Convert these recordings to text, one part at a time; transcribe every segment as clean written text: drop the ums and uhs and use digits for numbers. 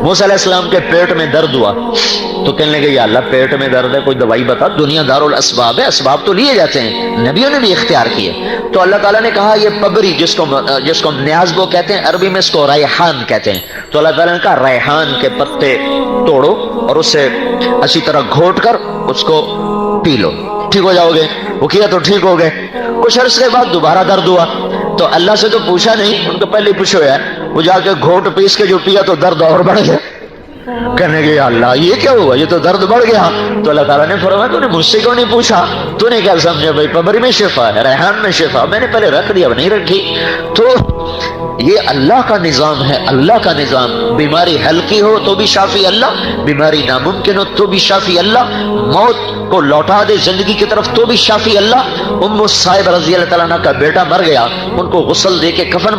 موسیٰ علیہ السلام کے پیٹ میں درد ہوا تو کہنے لگے یا اللہ پیٹ میں درد ہے کوئی دوائی بتا، دنیا دار الاسباب ہے، اسباب تو لیے جاتے ہیں، نبیوں نے بھی اختیار کیے۔ تو اللہ تعالیٰ نے کہا یہ پبری جس کو نیازبو کہتے ہیں، عربی میں اس کو ریحان کہتے ہیں، تو اللہ تعالیٰ نے کہا ریحان کے پتے توڑو اور اسے اچھی طرح گھوٹ کر اس کو پی لو، ٹھیک ہو جاؤ گے۔ وہ کیا تو ٹھیک ہو گئے۔ کچھ عرصے کے بعد دوبارہ درد ہوا تو اللہ سے تو پوچھا نہیں، ان کو پہلے پوچھو ہے، وہ جا کے گھوٹ پیس کے جو پیا تو درد اور بڑھ گیا۔ کہنے گے یا اللہ یہ کیا ہوا، یہ تو درد بڑھ گیا۔ تو اللہ تعالیٰ نے فرمایا تو نے مجھ سے کیوں نہیں پوچھا، تو نے کیا سمجھا بھائی پبری میں شفا ہے، ریحان میں شفا، میں نے پہلے رکھ دیا اب نہیں رکھی۔ تو یہ اللہ کا نظام ہے، اللہ کا نظام۔ بیماری ہلکی ہو تو بھی شافی اللہ، بیماری ناممکن ہو تو بھی شافی اللہ، موت کو لوٹا دے زندگی کی طرف تو بھی شافی اللہ۔ ام صاحب رضی اللہ تعالیٰ عنہ کا بیٹا مر گیا، ان کو غسل دے کے کفن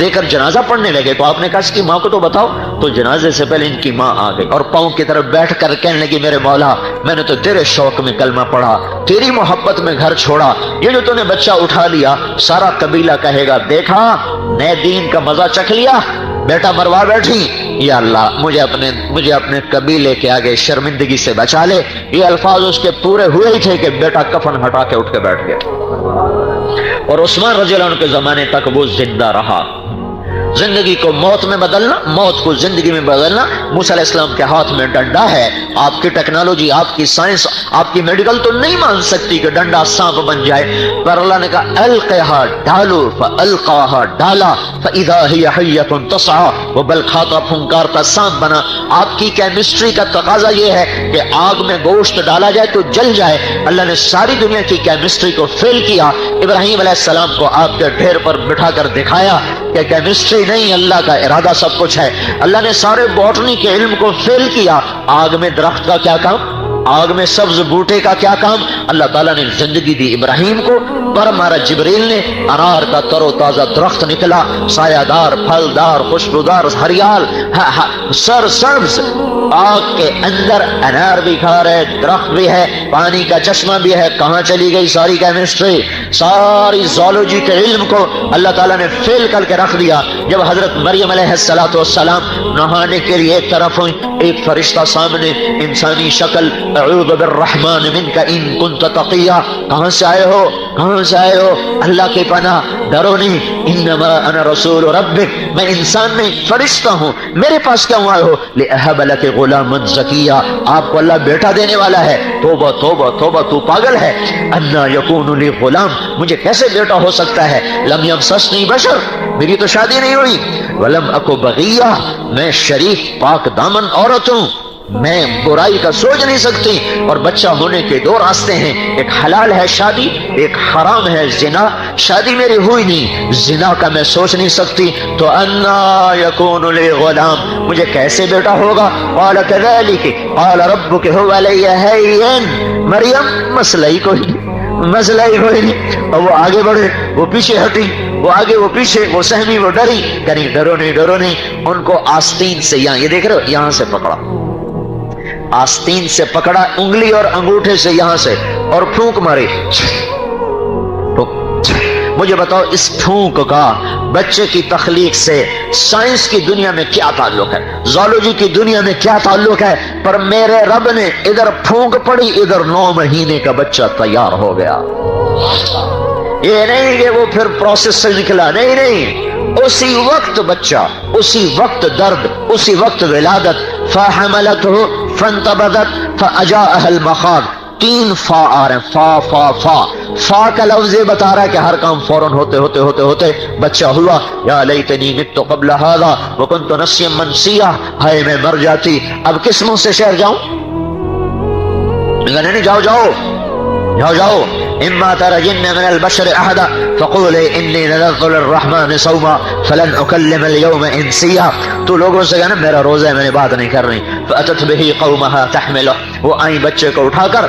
دے کر جنازہ پڑھنے لگے تو آپ نے کہا اس کی ماں کو تو بتاؤ، تو جنازے سے پہلے ان کی ماں آ گئی اور پاؤں کی طرف بیٹھ کر کہنے لگی میرے مولا میں نے تو تیرے شوق میں کلمہ پڑھا، تیری محبت میں گھر چھوڑا، یہ جو تو نے بچہ اٹھا لیا سارا قبیلہ کہے گا دیکھا نئے دین کا مزہ چکھ لیا، بیٹا مروا بیٹھی، یا اللہ مجھے اپنے قبیلے کے آگے شرمندگی سے بچا لے۔ یہ الفاظ اس کے پورے ہوئے ہی تھے کہ بیٹا کفن ہٹا کے اٹھ کے بیٹھ گیا، اور عثمان رضی اللہ عنہ کے زمانے تک وہ زندہ رہا۔ زندگی کو موت میں بدلنا، موت کو زندگی میں بدلنا موسیٰ علیہ السلام کے ہاتھ میں ڈنڈا ہے۔ آپ کی ٹیکنالوجی، آپ کی سائنس، آپ کی میڈیکل تو نہیں مان سکتی کہ ڈنڈا سانپ بن جائے، پر اللہ نے کہا القھا ڈالو، فالقاها ڈالا فاذا هي حیۃ تسعى، وہ بل کھاتا پھنکارتا سانپ بنا۔ آپ کی کیمسٹری کا تقاضا یہ ہے کہ آگ میں گوشت ڈالا جائے تو جل جائے، اللہ نے ساری دنیا کی کیمسٹری کو فیل کیا، ابراہیم علیہ السلام کو آگ کے ڈھیر پر بٹھا کر دکھایا کہ کیمسٹری نہیں، اللہ کا ارادہ سب کچھ ہے۔ اللہ نے سارے باٹنی کے علم کو فیل کیا، آگ میں درخت کا کیا کام، آگ میں سبز بوٹے کا کیا کام؟ اللہ تعالیٰ نے زندگی دی ابراہیم کو، پر مارا جبریل نے، انار کا تر و تازہ درخت نکلا، سایہ دار، پھلدار، خوشبودار، ہریال، سر سبز، آگ کے اندر انار بھی کھا رہے، درخت بھی ہے، پانی کا چشمہ بھی ہے۔ کہاں چلی گئی ساری کیمسٹری، ساری زولوجی کے علم کو اللہ تعالیٰ نے فیل کر کے رکھ دیا۔ جب حضرت مریم علیہ السلام نہانے کے لیے ایک طرف ہوئی، ایک فرشتہ سامنے انسانی شکل، اعوذ بالرحمن منک ان کنت تقیا، کہاں سے آئے ہو، کہاں سے آئے ہو، اللہ کی پناہ، ڈرو نہیں، انما انا رسول ربک، میں انسان نہیں فرشتہ ہوں، میرے پاس کیوں آئے ہو، لأہب لک غلاما زکیا، آپ کو اللہ بیٹا دینے والا ہے۔ توبہ توبہ توبہ، تو پاگل ہے، انا یکون لی غلام، مجھے کیسے بیٹا ہو سکتا ہے، لم یمسسنی بشر، میری تو شادی نہیں ہوئی، ولم اکو بغیہ، میں شریف پاک دامن عورت ہوں، میں برائی کا سوچ نہیں سکتی۔ اور بچہ ہونے کے دو راستے ہیں، ایک حلال ہے شادی، ایک حرام ہے زنا۔ شادی میری ہوئی نہیں، زنا کا میں سوچ نہیں سکتی، تو انا یکون لی غلام، مجھے کیسے بیٹا ہوگا؟ قال کذالک قال ربک هو علی هین، مریم مسئلہ ہی کوئی نہیں۔ اور وہ آگے بڑھے، وہ پیچھے ہٹی، وہ آگے وہ پیچھے، وہ سہمی وہ ڈری، کہیں ڈرو نہیں۔ ان کو آستین سے، یہاں یہ دیکھ رہے ہو، یہاں سے پکڑا، آستین سے پکڑا، انگلی اور انگوٹھے سے یہاں سے، اور پھونک ماری۔ مجھے بتاؤ اس پھونک کا بچے کی تخلیق سے سائنس کی دنیا میں کیا تعلق ہے، زولوجی کی دنیا میں کیا تعلق ہے؟ پر میرے رب نے ادھر پھونک پڑی، ادھر 9 مہینے کا بچہ تیار ہو گیا۔ یہ نہیں کہ وہ پھر پروسیس سے نکلا، نہیں، اسی وقت بچہ، اسی وقت درد، اسی وقت ولادت۔ فحملته فانتبذت فاجاءها المخاض، 3 فا آ رہے ہیں، فا کا لفظ یہ بتا رہا ہے کہ ہر کام فوراً ہوتے بچہ ہوا۔ یا لیتنی مت قبل هذا وکنت نسیا منسیا، ہائے میں مر جاتی، اب کس منہ سے شہر جاؤں؟ نہیں، جاؤ، اما ترجن من البشر احدا فقولي انی نذرت للرحمن صوما فلن اکلم اليوم انسیا، تو لوگوں سے کہنا میرا روزہ ہے، میں نے بات نہیں کر رہی۔ فاتت به قومها تحمله، وہ آئیں بچے کو اٹھا کر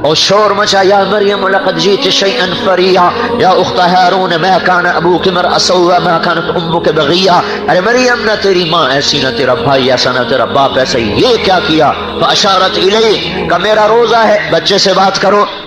اور شور مچا، یا مریم لقد جئت شیئا فریا، یا اخت ہارون ما کان ابوک امرأ سوء ما کانت امک بغیا، ارے مریم نہ تیری ماں ایسی، نہ تیرا بھائی ایسا، نہ تیرا باپ ایسا، یہ کیا کیا؟ فاشارت الیہ، کہ میرا روزہ ہے، بچے سے بات کرو۔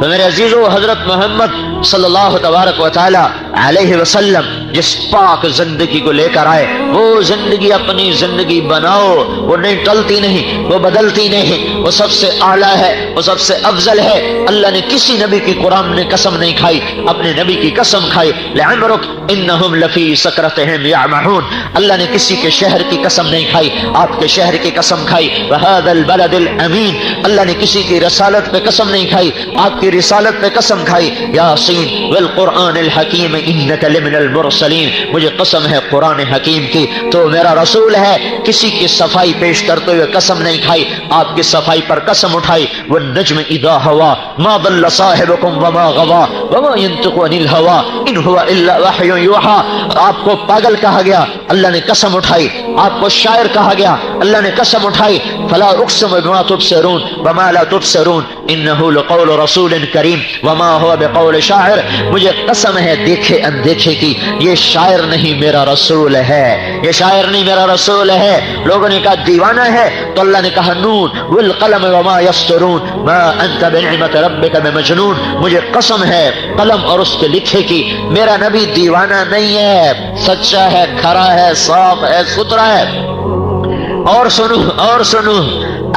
تو میرے عزیزو حضرت محمد صلی اللہ تبارک و تعالی علیہ وسلم جس پاک زندگی کو لے کر آئے وہ زندگی اپنی زندگی بناؤ، وہ نہیں ٹلتی نہیں، وہ بدلتی نہیں، وہ سب سے اعلیٰ ہے، وہ سب سے افضل ہے۔ اللہ نے کسی نبی کی قرآن نے قسم نہیں کھائی، اپنے نبی کی قسم کھائی، لعمرک انہم لفی سکرتہم یعمہون۔ اللہ نے کسی کے شہر کی قسم نہیں کھائی، آپ کے شہر کی قسم کھائی، وہذا البلد الامین۔ اللہ نے کسی کی رسالت پہ قسم نہیں کھائی، آپ کی رسالت پہ قسم کھائی، یاسین والقرآن الحکیم انک لمن المرسلین۔ مجھے قسم ہے قرآن حکیم کی، تو میرا رسول ہے۔ کسی کی صفائی پیش کرتے ہوئے قسم نہیں کھائی، آپ کی صفائی پر قسم اٹھائی، والنجم اذا ہوا ما ضل صاحبکم وما غوا وما ينطق عن الهوى ان هو الا وحی یوحى۔ آپ کو پاگل کہا گیا، اللہ نے قسم اٹھائی، آپ کو شاعر کہا گیا، اللہ نے قسم اٹھائی، فلا اقسم بما تبصرون وما لا تبصرون انه لقول رسول کریم وما هو بقول شاعر۔ مجھے قسم ہے دیکھے اندیکھے کی، یہ شاعر نہیں میرا رسول ہے، یہ شاعر نہیں میرا رسول ہے۔ لوگوں نے کہا دیوانہ ہے، تو اللہ نے کہا نون والقلم وما یسطرون ما انت بنعمت ربک بمجنون۔ مجھے قسم ہے قلم اور اس کے لکھے کی، میرا نبی دیوانہ نہیں ہے، سچا ہے، کھرا ہے، صاف ہے، ستھرا ہے۔ اور سنو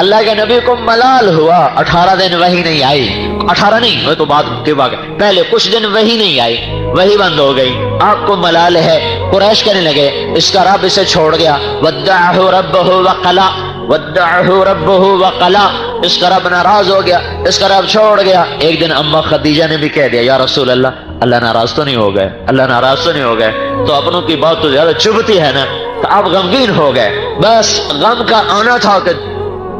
اللہ کے نبی کو ملال ہوا، 18 دن وحی نہیں آئی، 18 نہیں، وہ تو بعد کے بعد پہلے کچھ دن وحی نہیں آئی، وحی بند ہو گئی، آپ کو ملال ہے۔ قریش کہنے لگے اس کا رب اسے چھوڑ گیا، ودعہ ربہ وقلا، ودعہ ربہ وقلا، اس کا رب ناراض ہو گیا، اس کا رب چھوڑ گیا۔ ایک دن اما خدیجہ نے بھی کہہ دیا یا رسول اللہ، اللہ ناراض تو نہیں ہو گئے، اللہ ناراض تو نہیں ہو گئے؟ تو اپنوں کی بات تو زیادہ چبھتی ہے نا، تو آپ غمگین ہو گئے۔ بس غم کا آنا تھا کہ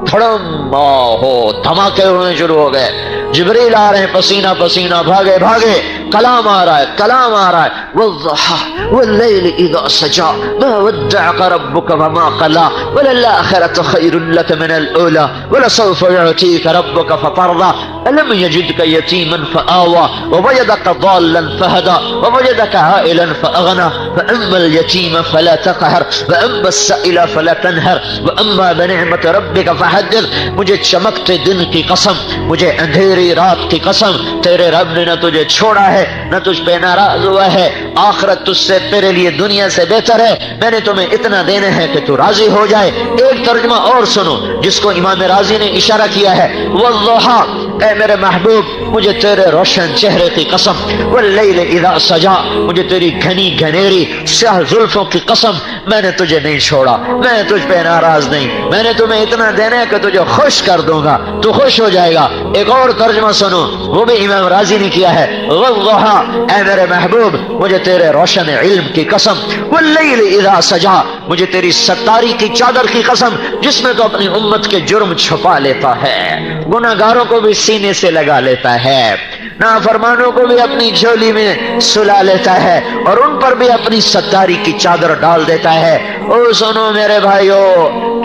تھڑم ہو دھماکے ہونے شروع ہو گئے، جبریل آ رہے ہیں پسینہ پسینہ، بھاگے بھاگے، کلام آ رہا ہے، کلام آ رہا ہے، والضحى والليل اذا سجى ما ودعك ربك وما قلى وللآخرة خير لك من الأولى ولسوف يعطيك ربك فترضى ألم يجدك يتيما فآوى ووجدك ضالا فهدى ووجدك عائلا فأغنى فأما اليتيم فلا تقهر وأما السائل فلا تنهر وأما بنعمة ربك فحدث۔ مجھے چمکتے دن کی قسم، مجھے اندھیری رات کی قسم، تیرے رب نے نہ تجھے چھوڑا ہے نہ تجھ پہ ناراض ہوا ہے، آخرت تجھ سے تیرے لیے دنیا سے بہتر ہے، میں نے تمہیں اتنا دینا ہے کہ تو راضی ہو جائے۔ ایک ترجمہ اور سنو جس کو امام راضی نے اشارہ کیا ہے، والضحى، اے میرے محبوب مجھے تیرے روشن چہرے کی قسم، واللیل اذا سجا، مجھے تیری گھنی گھنیری سیاہ زلفوں کی قسم، میں نے تجھے نہیں چھوڑا، میں تجھ پہ ناراض نہیں، میں نے تمہیں اتنا دینا ہے کہ تجھے خوش کر دوں گا، تو خوش ہو جائے گا۔ ایک اور ترجمہ سنو، وہ بھی امام راضی نے کیا ہے، والضحى، اے میرے محبوب مجھے تیرے روشن علم کی قسم، واللیل اذا سجا، مجھے تیری ستاری کی چادر کی قسم جس میں تو اپنی امت کے جرم چھپا لیتا ہے، گناہگاروں کو بھی سینے سے لگا لیتا ہے، نافرمانوں کو بھی اپنی جھولی میں سلا لیتا ہے، اور ان پر بھی اپنی ستاری کی چادر ڈال دیتا ہے۔ او سنو میرے بھائیو،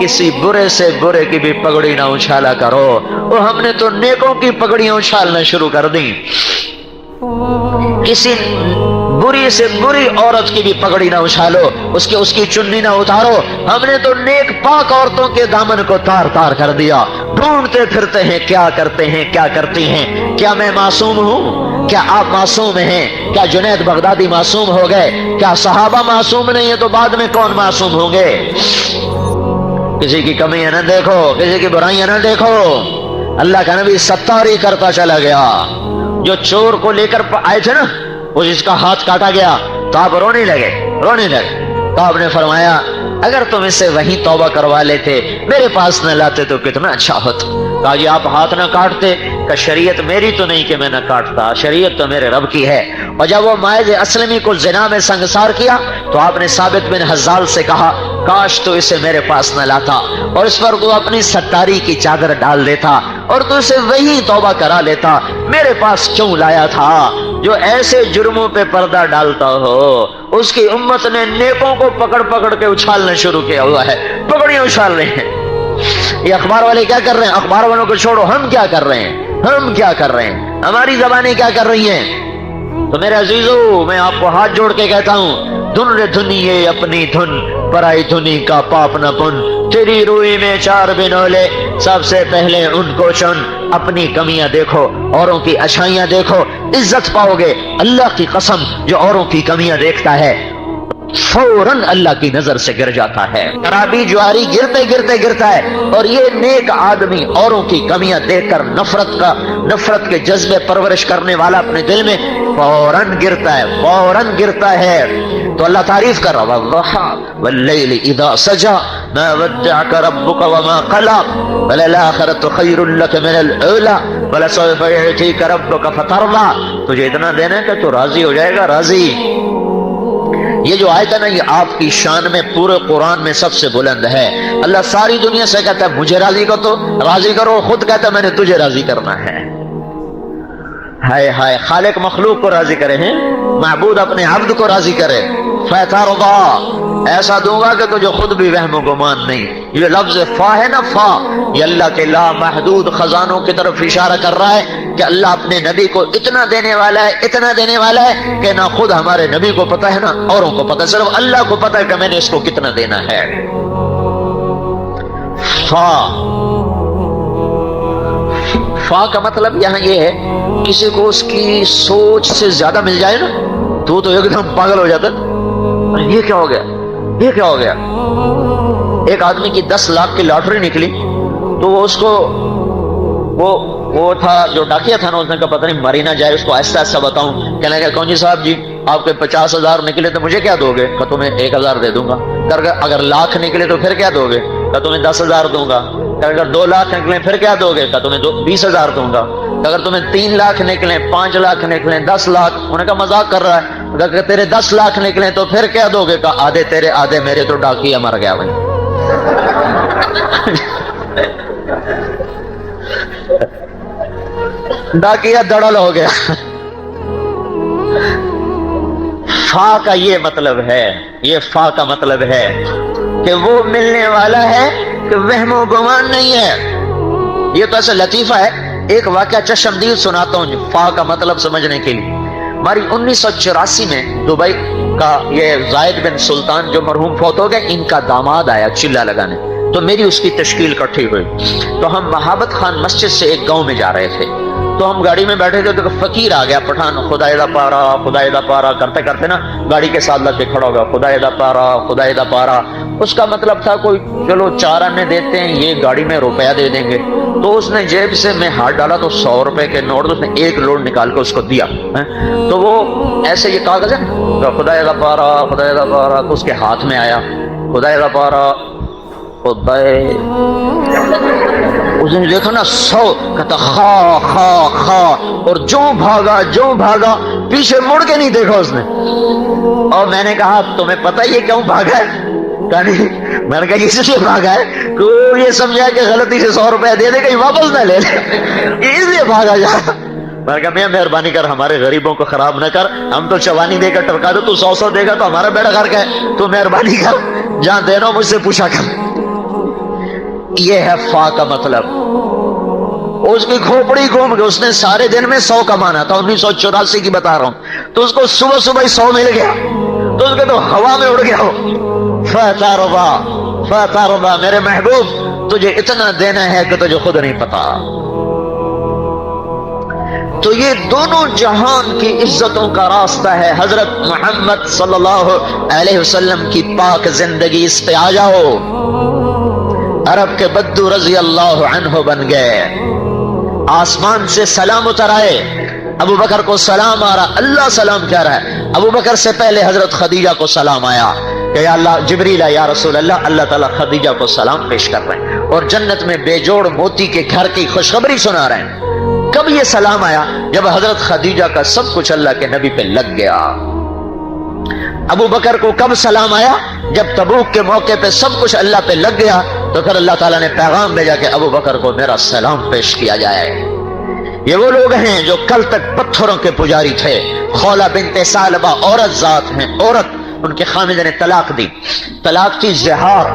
کسی برے سے برے کی بھی پگڑی نہ اچھالا کرو، وہ ہم نے تو نیکوں کی پگڑیاں اچھالنا شروع کر دیں، کسی بری سے بری عورت کی بھی پگڑی نہ اچھالو، اس کی چننی نہ اتارو، ہم نے تو نیک پاک عورتوں کے دامن کو تار تار کر دیا، ڈھونڈتے پھرتے ہیں کیا کرتے ہیں کیا کرتی ہیں۔ کیا میں معصوم ہوں؟ کیا آپ معصوم ہیں؟ کیا جنید بغدادی معصوم ہو گئے؟ کیا صحابہ معصوم نہیں ہے تو بعد میں کون معصوم ہوں گے؟ کسی کی کمیاں نہ دیکھو، کسی کی برائیاں نہ دیکھو، اللہ کا نبی ستاری کرتا چلا گیا۔ جو چور کو لے کر آئے تھے نا، وہ جس کا ہاتھ کاٹا گیا تو آپ رونے لگے تو آپ نے فرمایا اگر تم اسے وہیں توبہ کروا لیتے، میرے پاس نہ لاتے تو کتنا اچھا ہوتا۔ کہا جی آپ ہاتھ نہ کاٹتے، کہ شریعت میری تو نہیں کہ میں نہ کاٹتا، شریعت تو میرے رب کی ہے۔ اور جب وہ ماعز اسلمی کو زنا میں سنگسار کیا تو آپ نے ثابت بن حزال سے کہا کاش تو اسے میرے پاس نہ لاتا اور اس پر تو اپنی ستاری کی چادر ڈال دیتا اور تو اسے وہی توبہ کرا لیتا، میرے پاس کیوں لایا تھا؟ جو ایسے جرموں پہ پردہ ڈالتا ہو، اس کی امت نے نیکوں کو پکڑ پکڑ کے اچھالنا شروع کیا ہوا ہے، پگڑیاں اچھال رہے ہیں۔ یہ اخبار والے کیا کر رہے ہیں؟ اخبار والوں کو چھوڑو، ہم کیا کر رہے ہیں؟ ہم کیا کر رہے ہیں؟ ہماری زبانیں کیا کر رہی ہیں؟ تو میرے عزیزو، میں آپ کو ہاتھ جوڑ کے کہتا ہوں، دھن رے دھنیے اپنی دھن، پرائی دھنی کا پاپ نہ پن، تیری روئی میں چار بنولے سب سے پہلے ان کو چن، اپنی کمیاں دیکھو، اوروں کی اچھائیاں دیکھو، عزت پاؤ گے۔ اللہ کی قسم، جو اوروں کی کمیاں دیکھتا ہے فوراً اللہ کی نظر سے گر جاتا ہے۔ شرابی جواری گرتے گرتے گرتا ہے، اور یہ نیک آدمی اوروں کی کمیاں دیکھ کر نفرت کے جذبے پرورش کرنے والا اپنے دل میں فوراً گرتا ہے، فوراً گرتا ہے۔ تو اللہ تعریف کر رہا، والضحى واللیل اذا سجى ما ودعك ربك وما قلى وللآخرة خير لك من الأولى ولسوف يعطيك ربك فترضى۔ تجھے اتنا دینا ہے کہ تو راضی ہو جائے گا، راضی۔ یہ جو آیت ہے نا، یہ آپ کی شان میں پورے قرآن میں سب سے بلند ہے۔ اللہ ساری دنیا سے کہتا ہے مجھے راضی کرو، خود کہتا ہے میں نے تجھے راضی کرنا ہے۔ ہائے ہائے، خالق مخلوق کو راضی کرے ہیں، معبود اپنے عبد کو راضی کرے۔ فَتَرْضَى، ایسا دوں گا کہ تجھے خود بھی وہم و گمان نہیں۔ یہ لفظ فا ہے نا، فا، یہ اللہ کے لا محدود خزانوں کی طرف اشارہ کر رہا ہے کہ اللہ اپنے نبی کو اتنا دینے والا ہے، اتنا دینے والا ہے کہ نہ خود ہمارے نبی کو پتا ہے، نہ اوروں کو پتا ہے، صرف اللہ کو پتا ہے کہ میں نے اس کو کتنا دینا ہے۔ فا کا مطلب یہاں یہ ہے، کسی کو اس کی سوچ سے زیادہ مل جائے نا تو ایک دم پاگل ہو جاتا ہے، یہ کیا ہو گیا، یہ کیا ہو گیا۔ ایک آدمی کی 10 لاکھ کی لاٹری نکلی تو اس کو وہ تھا جو ڈاکیا تھا نا، اس نے کہا پتہ نہیں مری نہ جائے، اس کو آہستہ آہستہ بتاؤں۔ کہنے لگا کون جی صاحب جی آپ کے 50,000 نکلے تو مجھے کیا دو گے؟ کہ تمہیں 1,000 دے دوں گا۔ اگر لاکھ نکلے تو پھر کیا دو گے؟ کہ تمہیں 10,000 دوں گا۔ اگر 2 لاکھ نکلے پھر کیا دو گے؟ کہ تمہیں 20,000 دوں گا۔ اگر تمہیں 3 لاکھ نکلے، 5 لاکھ نکلے، 10 لاکھ، انہوں نے کہا مذاق کر رہا ہے۔ اگر تیرے 10 لاکھ نکلے تو پھر کیا دو گے؟ کہ آدھے تیرے آدھے میرے، تو ڈاکیا مر گیا بھائی۔ ڈاکیا دڑل ہو گیا۔ فا کا یہ مطلب ہے، یہ فا کا مطلب ہے کہ وہ ملنے والا ہے کہ وہم و گمان نہیں ہے۔ یہ تو ایسا لطیفہ ہے، ایک واقعہ چشمدید سناتا ہوں فا کا مطلب سمجھنے کے لیے۔ ہماری 1984 میں دبئی کا یہ زائد بن سلطان جو مرحوم فوت ہو گئے، ان کا داماد آیا چلہ لگانے، تو میری اس کی تشکیل کٹھی ہوئی۔ تو ہم وہابت خان مسجد سے ایک گاؤں میں جا رہے تھے، تو ہم گاڑی میں بیٹھے تھے تو فقیر آ گیا پٹھان، خدائے دا پارا خدائے دا پارا کرتے کرتے نا گاڑی کے ساتھ لگ کے کھڑا ہو گیا، خدائے دا پارا خدائے دا پارا۔ اس کا مطلب تھا کوئی چلو 4 آنے دیتے ہیں، یہ گاڑی میں روپیہ دے دیں گے۔ تو اس نے جیب سے میں ہاتھ ڈالا تو 100 روپے کے نوٹ، اس نے 1 لوڈ نکال کے اس کو دیا۔ تو وہ ایسے یہ کاغذ ہے خدائے دا پارا خدائے دا پارا، تو اس کے ہاتھ میں آیا خدائے دا پارا خدائے، اس نے دیکھا نا 100، کہتا خا خا خا، اور جو بھاگا پیچھے مڑ کے نہیں دیکھا اس نے۔ اور میں نے کہا تمہیں پتہ یہ کیوں بھاگا ہے؟ میں نے کہا اس لیے بھاگا ہے کہ وہ یہ سمجھا کہ غلطی سے 100 روپے دے دے، کہیں واپس نہ لے لے، اس لیے بھاگا جا۔ میں نے کہا میں مہربانی کر ہمارے غریبوں کو خراب نہ کر، ہم تو چوانی دے کر ٹرکا دو، تو 100 دے گا تو ہمارا بیڑا گھر کا ہے، تو مہربانی کر جہاں دینا ہو مجھ سے پوچھا کر۔ یہ ہے فا کا مطلب۔ اس کی کھوپڑی گھوم گئی، اس نے سارے دن میں 100 کمانا تھا، 1984 کی بتا رہا ہوں، تو اس کو صبح صبح 100 مل گیا، تو اس کے تو ہوا میں اڑ گیا ہو۔ فَتَرْضَى، میرے محبوب تجھے اتنا دینا ہے کہ تجھے خود نہیں پتا۔ تو یہ دونوں جہان کی عزتوں کا راستہ ہے۔ حضرت محمد صلی اللہ علیہ وسلم کی پاک زندگی، اس پہ آ جاؤ۔ عرب کے بدو رضی اللہ عنہ بن گئے، آسمان سے سلام اتر آئے، ابو بکر کو سلام آ رہا، اللہ سلام کہہ رہا ہے، ابو بکر سے پہلے حضرت خدیجہ کو سلام آیا کہ یا اللہ جبریل یا رسول اللہ، اللہ تعالیٰ خدیجہ کو سلام پیش کر رہے ہیں اور جنت میں بے جوڑ موتی کے گھر کی خوشخبری سنا رہے ہیں۔ کب یہ سلام آیا؟ جب حضرت خدیجہ کا سب کچھ اللہ کے نبی پہ لگ گیا۔ ابو بکر کو کب سلام آیا؟ جب تبوک کے موقع پہ سب کچھ اللہ پہ لگ گیا، تو پھر اللہ تعالیٰ نے پیغام بھیجا کہ ابو بکر کو میرا سلام پیش کیا جائے۔ یہ وہ لوگ ہیں جو کل تک پتھروں کے پجاری تھے۔ خولہ بنت ثعلبہ عورت ذات ہیں، عورت، ان کے خامد نے طلاق دی، طلاق کی زہار۔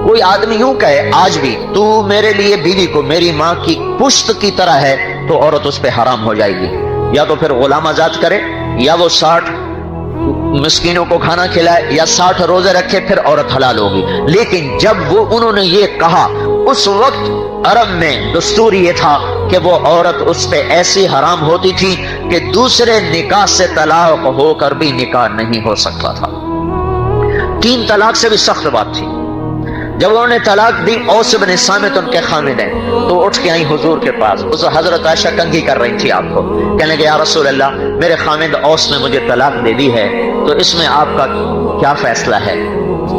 کوئی آدمی یوں کہے آج بھی تو میرے لیے بیوی کو میری ماں کی پشت کی طرح ہے، تو عورت اس پہ حرام ہو جائے گی، یا تو پھر غلام آزاد کرے، یا وہ 60 مسکینوں کو کھانا کھلائے، یا 60 روزے رکھے، پھر عورت حلال ہوگی۔ لیکن جب وہ انہوں نے یہ کہا، اس وقت عرب میں دستور یہ تھا کہ وہ عورت اس پہ ایسی حرام ہوتی تھی کہ دوسرے نکاح سے طلاق ہو کر بھی نکاح نہیں ہو سکتا تھا. 3 طلاق سے بھی سخت بات تھی. جب انہوں نے طلاق دی، اوس بن صامت ان کے خامد ہیں، تو اٹھ کے آئی حضور کے پاس. اس حضرت عائشہ کنگھی کر رہی تھی آپ کو، کہنے لگے یا رسول اللہ میرے خامد اوس نے مجھے طلاق دے دی ہے، تو اس میں آپ کا کیا فیصلہ ہے؟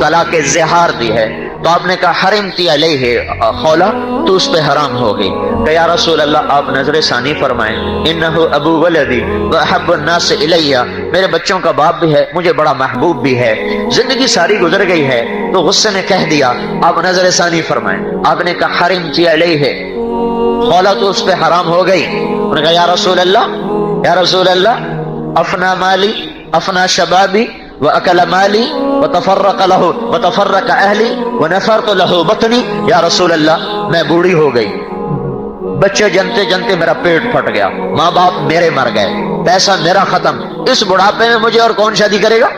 طلاق زہار دی ہے. تو آپ نے کہا حرمتی علیہ خولا، تو اس پہ حرام ہو گئی. کہ یا رسول اللہ آپ نظر ثانی فرمائیں، انہو ابو ولدی واحب الناس الیہ، میرے بچوں کا باپ بھی ہے، مجھے بڑا محبوب بھی ہے. زندگی ساری گزر گئی ہے تو غصے میں کہہ دیا، آپ نظر ثانی فرمائیں. آپ نے کہا حرمتی علیہ خولا، تو اس پہ حرام ہو گئی. انہوں نے کہا یا رسول اللہ افنا مالی افنا شبابی وَأَكَلَ مَالِي وَتَفَرَّقَ أَهْلِي وَنَفَرْتُ لَهُ بَطْنِي. یا رسول اللہ میں بوڑھی ہو گئی، بچے جنتے جنتے میرا پیٹ پھٹ گیا، ماں باپ میرے مر گئے، پیسہ میرا ختم، اس بڑھاپے میں مجھے اور کون شادی کرے گا؟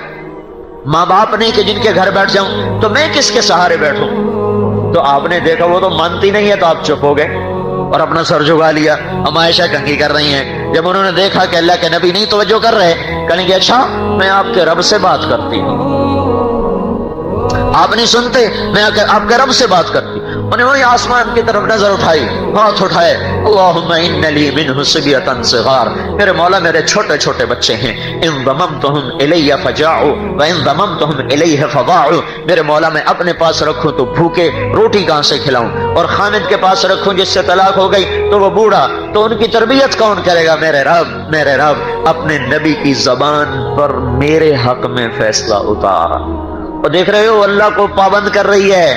ماں باپ نہیں کہ جن کے گھر بیٹھ جاؤں، تو میں کس کے سہارے بیٹھوں؟ تو آپ نے دیکھا وہ تو مانتی نہیں ہے، تو آپ چپ ہو گئے اور اپنا سر جھکا لیا. ہم عائشہ کنگھی کر رہی ہیں. جب انہوں نے دیکھا کہ اللہ کے نبی نہیں توجہ کر رہے، کہیں گے اچھا میں آپ کے رب سے بات کرتی ہوں. آپ نہیں سنتے، میں آپ کے رب سے بات کرتی. انہوں نے وہی آسمان کی طرف نظر اٹھائی، ہاتھ اٹھائے، اللہم ان لی منہ صبیۃ صغار، میرے مولا میرے چھوٹے چھوٹے بچے ہیں، ان ضممتہم الی فجاعوا وان ضممتہم الیہ فضاعوا، میرے مولا میں اپنے پاس رکھوں تو بھوکے روٹی کہاں سے کھلاؤں، اور خامد کے پاس رکھوں جس سے طلاق ہو گئی تو وہ بوڑھا، تو ان کی تربیت کون کرے گا؟ میرے رب اپنے نبی کی زبان پر میرے حق میں فیصلہ اتارا. اور دیکھ رہے ہو اللہ کو پابند کر رہی ہے،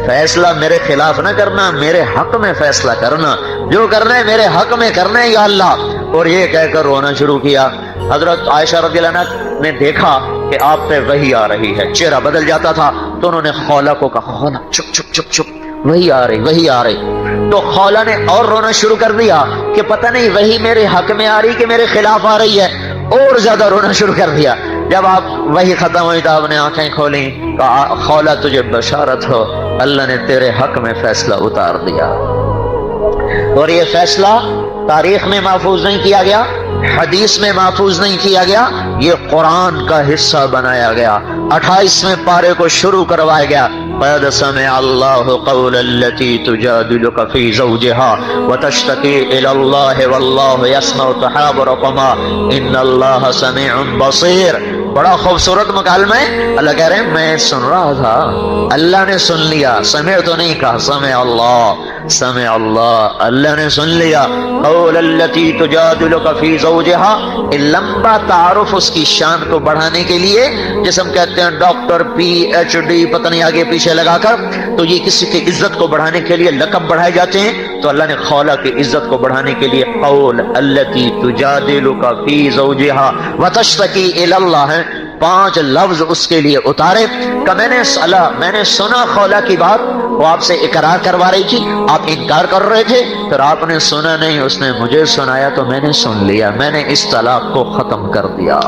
فیصلہ میرے خلاف نہ کرنا، میرے حق میں فیصلہ کرنا، جو کرنا ہے میرے حق میں کرنا ہے یا اللہ. اور یہ کہہ کر رونا شروع کیا. حضرت عائشہ رضی اللہ عنہا نے دیکھا کہ آپ پہ وحی آ رہی ہے، چہرہ بدل جاتا تھا، تو انہوں نے خولا کو کہا خولا چپ چپ چپ چپ، وہی آ رہی. تو خولا نے اور رونا شروع کر دیا کہ پتہ نہیں وہی میرے حق میں آ رہی کہ میرے خلاف آ رہی ہے، اور زیادہ رونا شروع کر دیا. جب آپ وہی ختم ہوئی تو آپ نے آنکھیں کھولیں، کہا خولا تجھے بشارت ہو، اللہ نے تیرے حق میں فیصلہ اتار دیا. اور یہ فیصلہ تاریخ میں محفوظ نہیں کیا گیا، حدیث میں محفوظ نہیں کیا گیا، یہ قرآن کا حصہ بنایا گیا. 28ویں پارے کو شروع کروایا گیا. قد سمع اللہ قول التي تجادلك في زوجها وتشتكي الى الله والله يسمع تحاوركما ان اللہ سمیع بصیر. بڑا خوبصورت مکالمہ ہے. اللہ کہہ رہے ہیں میں سن رہا تھا، اللہ نے سن لیا، سمع تو نہیں کہا، سمع اللہ، اللہ نے سن لیا. قول التي تجادلك في زوجها، لمبا تعارف اس کی شان کو بڑھانے کے لیے، جیسے ہم کہتے ہیں ڈاکٹر پی ایچ ڈی پتہ نہیں آگے پیچھے لگا کر، تو یہ کسی کی عزت کو بڑھانے کے لیے لقب بڑھائے جاتے ہیں. تو اللہ نے خولا کی عزت کو بڑھانے کے لیے قول التي تجادلك في زوجها وتشتكي الى اللہ 5 لفظ اس کے لیے اتارے. کہ میں نے سنا خولا کی بات، وہ آپ سے اقرار کروا رہی تھی، آپ انکار کر رہے تھے، پھر آپ نے سنا نہیں، اس نے مجھے سنایا تو میں نے سن لیا، میں نے اس طلاق کو ختم کر دیا.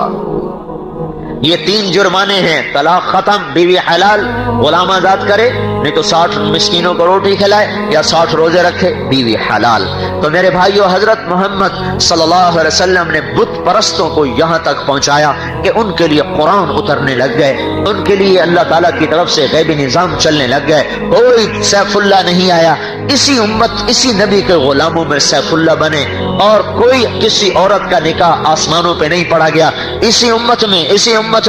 یہ 3 جرمانے ہیں: طلاق ختم، بیوی حلال، غلام آزاد کرے، نہیں تو 60 مسکینوں کو روٹی کھلائے یا 60 روزے رکھے، بیوی حلال. تو میرے بھائیو، حضرت محمد صلی اللہ علیہ وسلم نے بت پرستوں کو یہاں تک پہنچایا کہ ان کے لیے قرآن اترنے لگ گئے، ان کے لیے اللہ تعالیٰ کی طرف سے غیبی نظام چلنے لگ گئے. کوئی سیف اللہ نہیں آیا، اسی امت اسی نبی کے غلاموں میں سیف اللہ بنے، اور کوئی کسی عورت کا نکاح آسمانوں پہ نہیں پڑا گیا. اسی امت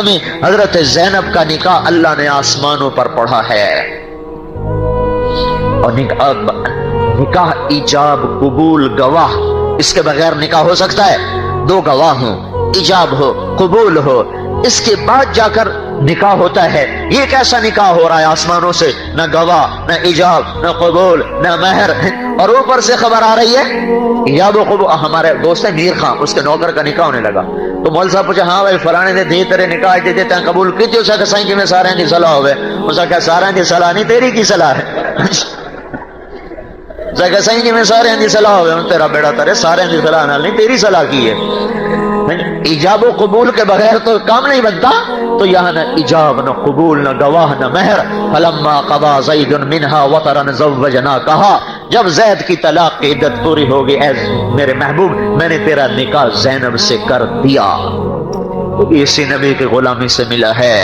میں حضرت زینب کا نکاح اللہ نے آسمانوں پر پڑھا ہے. اور نکاح ایجاب قبول گواہ، اس کے بغیر نکاح ہو سکتا ہے؟ 2 گواہ ہوں، ایجاب ہو قبول ہو، اس کے بعد جا کر نکاح ہوتا ہے. یہ کیسا نکاح ہو رہا ہے آسمانوں سے؟ نہ گواہ، نہ ایجاب، نہ قبول، نہ مہر، اور اوپر سے خبر آ رہی ہے ایجاب و قبول. ہمارے دوست ہے میر خان، اس کے نوکر کا نکاح ہونے لگا، تو مول صاحب پوچھا ہاں بھائی فلانے نے دی تیرے نکاح دے دیتے ہیں قبول کی تھی؟ اسے کہ سائیں جی میں سارے دی صلاح ہوئے. اسے کہ سارے دی صلاح نہیں، تیری کی صلاح ہے. سائیں جی میں سارے دی صلاح ہوئے، تیرا بیڑا ترے، سارے دی صلاح نہیں، تیری صلاح کی ہے. ایجاب و قبول کے بغیر تو کام نہیں بنتا. تو یہاں نہ ایجاب، نہ قبول، نہ گواہ، نہ مہر. فلما قضى زید منها وطرا زوجناکها، جب زید کی طلاق کی عدت پوری ہوگی اے میرے محبوب میں نے تیرا نکاح زینب سے کر دیا. اسی نبی کی غلامی سے ملا ہے.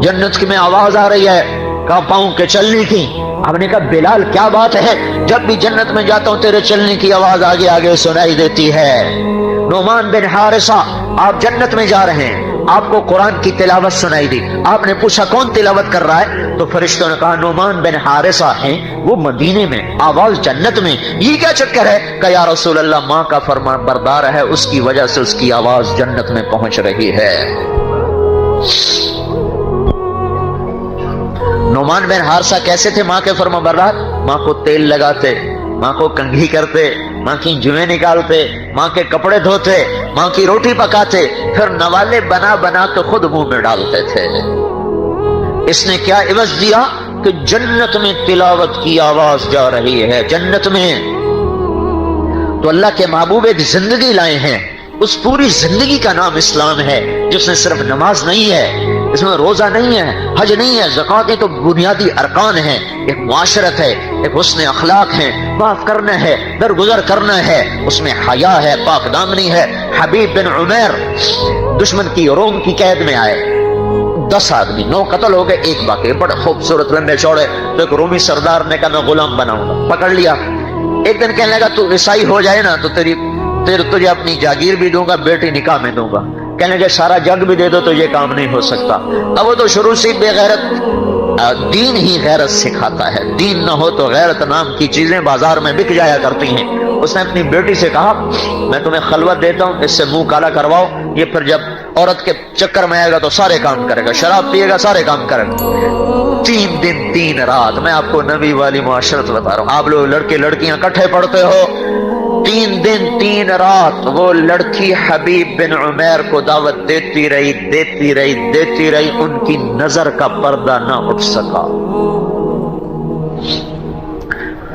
جنت میں آواز آ رہی ہے کہاں پاؤں کے چلنے کی. آپ نے کہا بلال کیا بات ہے, جب بھی جنت میں جاتا ہوں تیرے چلنے کی آواز آگے آگے سنائی دیتی ہے. نعمان بن حارثہ آپ جنت میں جا رہے ہیں, آپ کو قرآن کی تلاوت سنائی دی. آپ نے پوچھا کون تلاوت کر رہا ہے, تو فرشتوں نے کہا نعمان بن حارثہ ہیں, وہ مدینے میں, آواز جنت میں, یہ کیا چکر ہے؟ کہ یا رسول اللہ ماں کا فرمان بردار ہے, اس کی وجہ سے اس کی آواز جنت میں پہنچ رہی ہے. نعمان بن حارثہ کیسے تھے ماں کے فرمان بردار؟ ماں کو تیل لگاتے, ماں کو کنگھی کرتے, ماں کی جویں نکالتے, ماں کے کپڑے دھوتے, ماں کی روٹی پکاتے, پھر نوالے بنا بنا کے خود منہ میں ڈالتے تھے. اس نے کیا عوض دیا کہ جنت میں تلاوت کی آواز جا رہی ہے. جنت میں تو اللہ کے محبوب ایک زندگی لائے ہیں, اس پوری زندگی کا نام اسلام ہے, جس میں صرف نماز نہیں ہے, اس میں روزہ نہیں ہے, حج نہیں ہے, زکوٰۃ تو بنیادی ارکان ہیں, ایک معاشرت ہے, ایک حسن اخلاق ہے, معاف کرنا ہے, درگزر کرنا ہے, اس میں حیا ہے, پاک دامنی ہے. حبیب بن عمیر دشمن کی روم کی قید میں آئے, 10 آدمی, 9 قتل ہو گئے, 1 باقی. بڑے خوبصورت لمبے چوڑے. تو ایک رومی سردار نے کہا میں غلام بناؤں گا, پکڑ لیا. ایک دن کہنے لگا تو عیسائی ہو جائے نا تو تجھے اپنی جاگیر بھی دوں گا, بیٹی نکاح میں دوں گا. کہنے لگے سارا جگ بھی دے دو تو یہ کام نہیں ہو سکتا. اب وہ تو شروع سے بے غیرت, دین ہی غیرت سکھاتا ہے, دین نہ ہو تو غیرت نام کی چیزیں بازار میں بک جایا کرتی ہیں. اس نے اپنی بیٹی سے کہا میں تمہیں خلوت دیتا ہوں, اس سے منہ کالا کرواؤ, یہ پھر جب عورت کے چکر میں آئے گا تو سارے کام کرے گا, شراب پیے گا, سارے کام کرے گا. 3 دن 3 رات, میں آپ کو نبی والی معاشرت بتا رہا ہوں. آپ لوگ لڑکے لڑکیاں اکٹھے پڑھتے ہو, 3 دن 3 رات وہ لڑکی حبیب بن عمیر کو دعوت دیتی رہی, دیتی رہی, دیتی رہی, ان کی نظر کا پردہ نہ اٹھ سکا.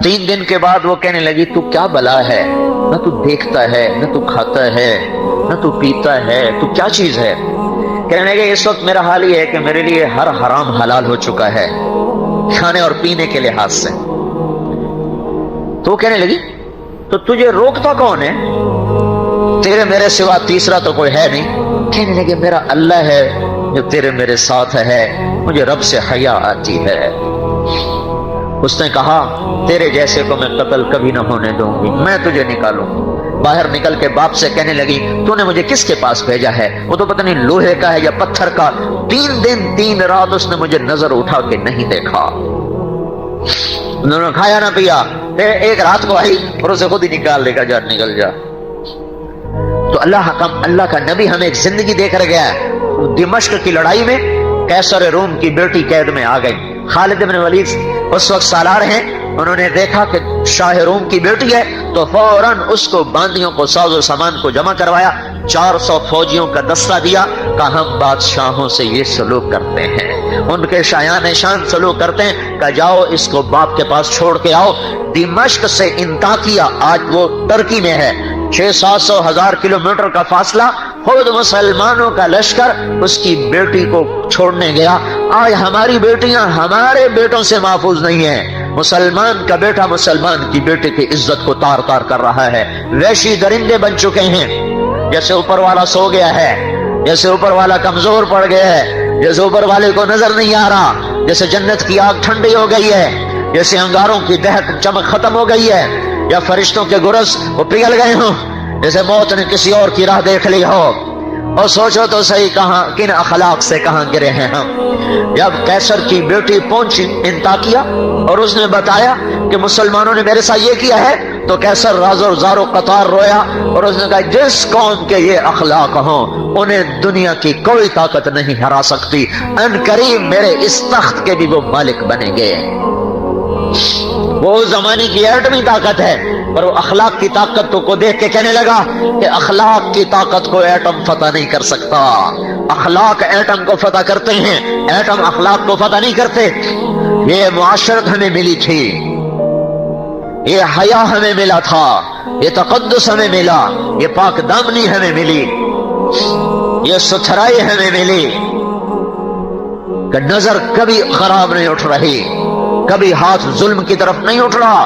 3 دن کے بعد وہ کہنے لگی تو کیا بلا ہے, نہ تو دیکھتا ہے, نہ تو کھاتا ہے, نہ تو پیتا ہے, تو کیا چیز ہے؟ کہنے لگے اس وقت میرا حال یہ ہے کہ میرے لیے ہر حرام حلال ہو چکا ہے کھانے اور پینے کے لحاظ سے. تو کہنے لگی تو تجھے روکتا کون ہے, تیرے میرے سوا تیسرا تو کوئی ہے نہیں. کہنے لگے میرا اللہ ہے جو تیرے میرے ساتھ ہے, مجھے رب سے حیا آتی ہے. اس نے کہا تیرے جیسے کو میں قتل کبھی نہ ہونے دوں گی, میں تجھے نکالوں. باہر نکل کے باپ سے کہنے لگی تو نے مجھے کس کے پاس بھیجا ہے, وہ تو پتہ نہیں لوہے کا ہے یا پتھر کا. 3 دن 3 رات اس نے مجھے نظر اٹھا کے نہیں دیکھا. انہوں نے کھایا نہ پیا, ایک رات کو آئی اور اسے خود ہی نکال لے گا, جا نکل جا. تو اللہ کا نبی ہمیں ایک زندگی دے کر گیا ہے. دمشق کی لڑائی میں قیصر روم کی بیٹی قید میں آ گئی. خالد بن ولید اس وقت سالار ہیں, انہوں نے دیکھا کہ شاہ روم کی بیٹی ہے تو فوراً اس کو باندیوں کو ساز و سامان کو جمع کروایا, 400 فوجیوں کا دستہ دیا, کہ ہم بادشاہوں سے یہ سلوک کرتے ہیں, ان کے شایان شان سلوک کرتے ہیں, کہ جاؤ اس کو باپ کے پاس چھوڑ کے آؤ. دمشق سے انطاکیہ, آج وہ ترکی میں ہے, 600-700 ہزار کلومیٹر کا فاصلہ, خود مسلمانوں کا لشکر اس کی بیٹی کو چھوڑنے گیا. آج ہماری بیٹیاں ہمارے بیٹوں سے محفوظ نہیں ہیں. مسلمان کا بیٹا مسلمان کی بیٹی کی عزت کو تار تار کر رہا ہے. وحشی درندے بن چکے ہیں, جیسے اوپر والا سو گیا ہے, جیسے اوپر والا کمزور پڑ گیا ہے, جیسے اوپر والے کو نظر نہیں آ رہا, جیسے جنت کی آگ ٹھنڈی ہو گئی ہے, جیسے انگاروں کی دہک چمک ختم ہو گئی ہے, یا فرشتوں کے گرز وہ پگھل گئے ہوں, جیسے موت نے کسی اور کی راہ دیکھ لی ہو. اور سوچو تو صحیح کہاں کن اخلاق سے کہاں گرے ہیں ہم. جب قیصر کی بیٹی پہنچی انطاکیہ اور اس نے بتایا کہ مسلمانوں نے میرے ساتھ یہ کیا ہے, تو قیصر راز و زار و قطار رویا اور اس نے کہا جس قوم کے یہ اخلاق ہوں انہیں دنیا کی کوئی طاقت نہیں ہرا سکتی. ان قریب میرے اس تخت کے بھی وہ مالک بنیں گے. وہ زمانے کی ایٹمی طاقت ہے, پر وہ اخلاق کی طاقت کو دیکھ کے کہنے لگا کہ اخلاق کی طاقت کو ایٹم فتح نہیں کر سکتا. اخلاق ایٹم کو فتح کرتے ہیں, ایٹم اخلاق کو فتح نہیں کرتے. یہ معاشرت ہمیں ملی تھی, یہ حیا ہمیں ملا تھا, یہ تقدس ہمیں ملا, یہ پاک دامنی ہمیں ملی, یہ ستھرائی ہمیں ملی, کہ نظر کبھی خراب نہیں اٹھ رہی, کبھی ہاتھ ظلم کی طرف نہیں اٹھ رہا.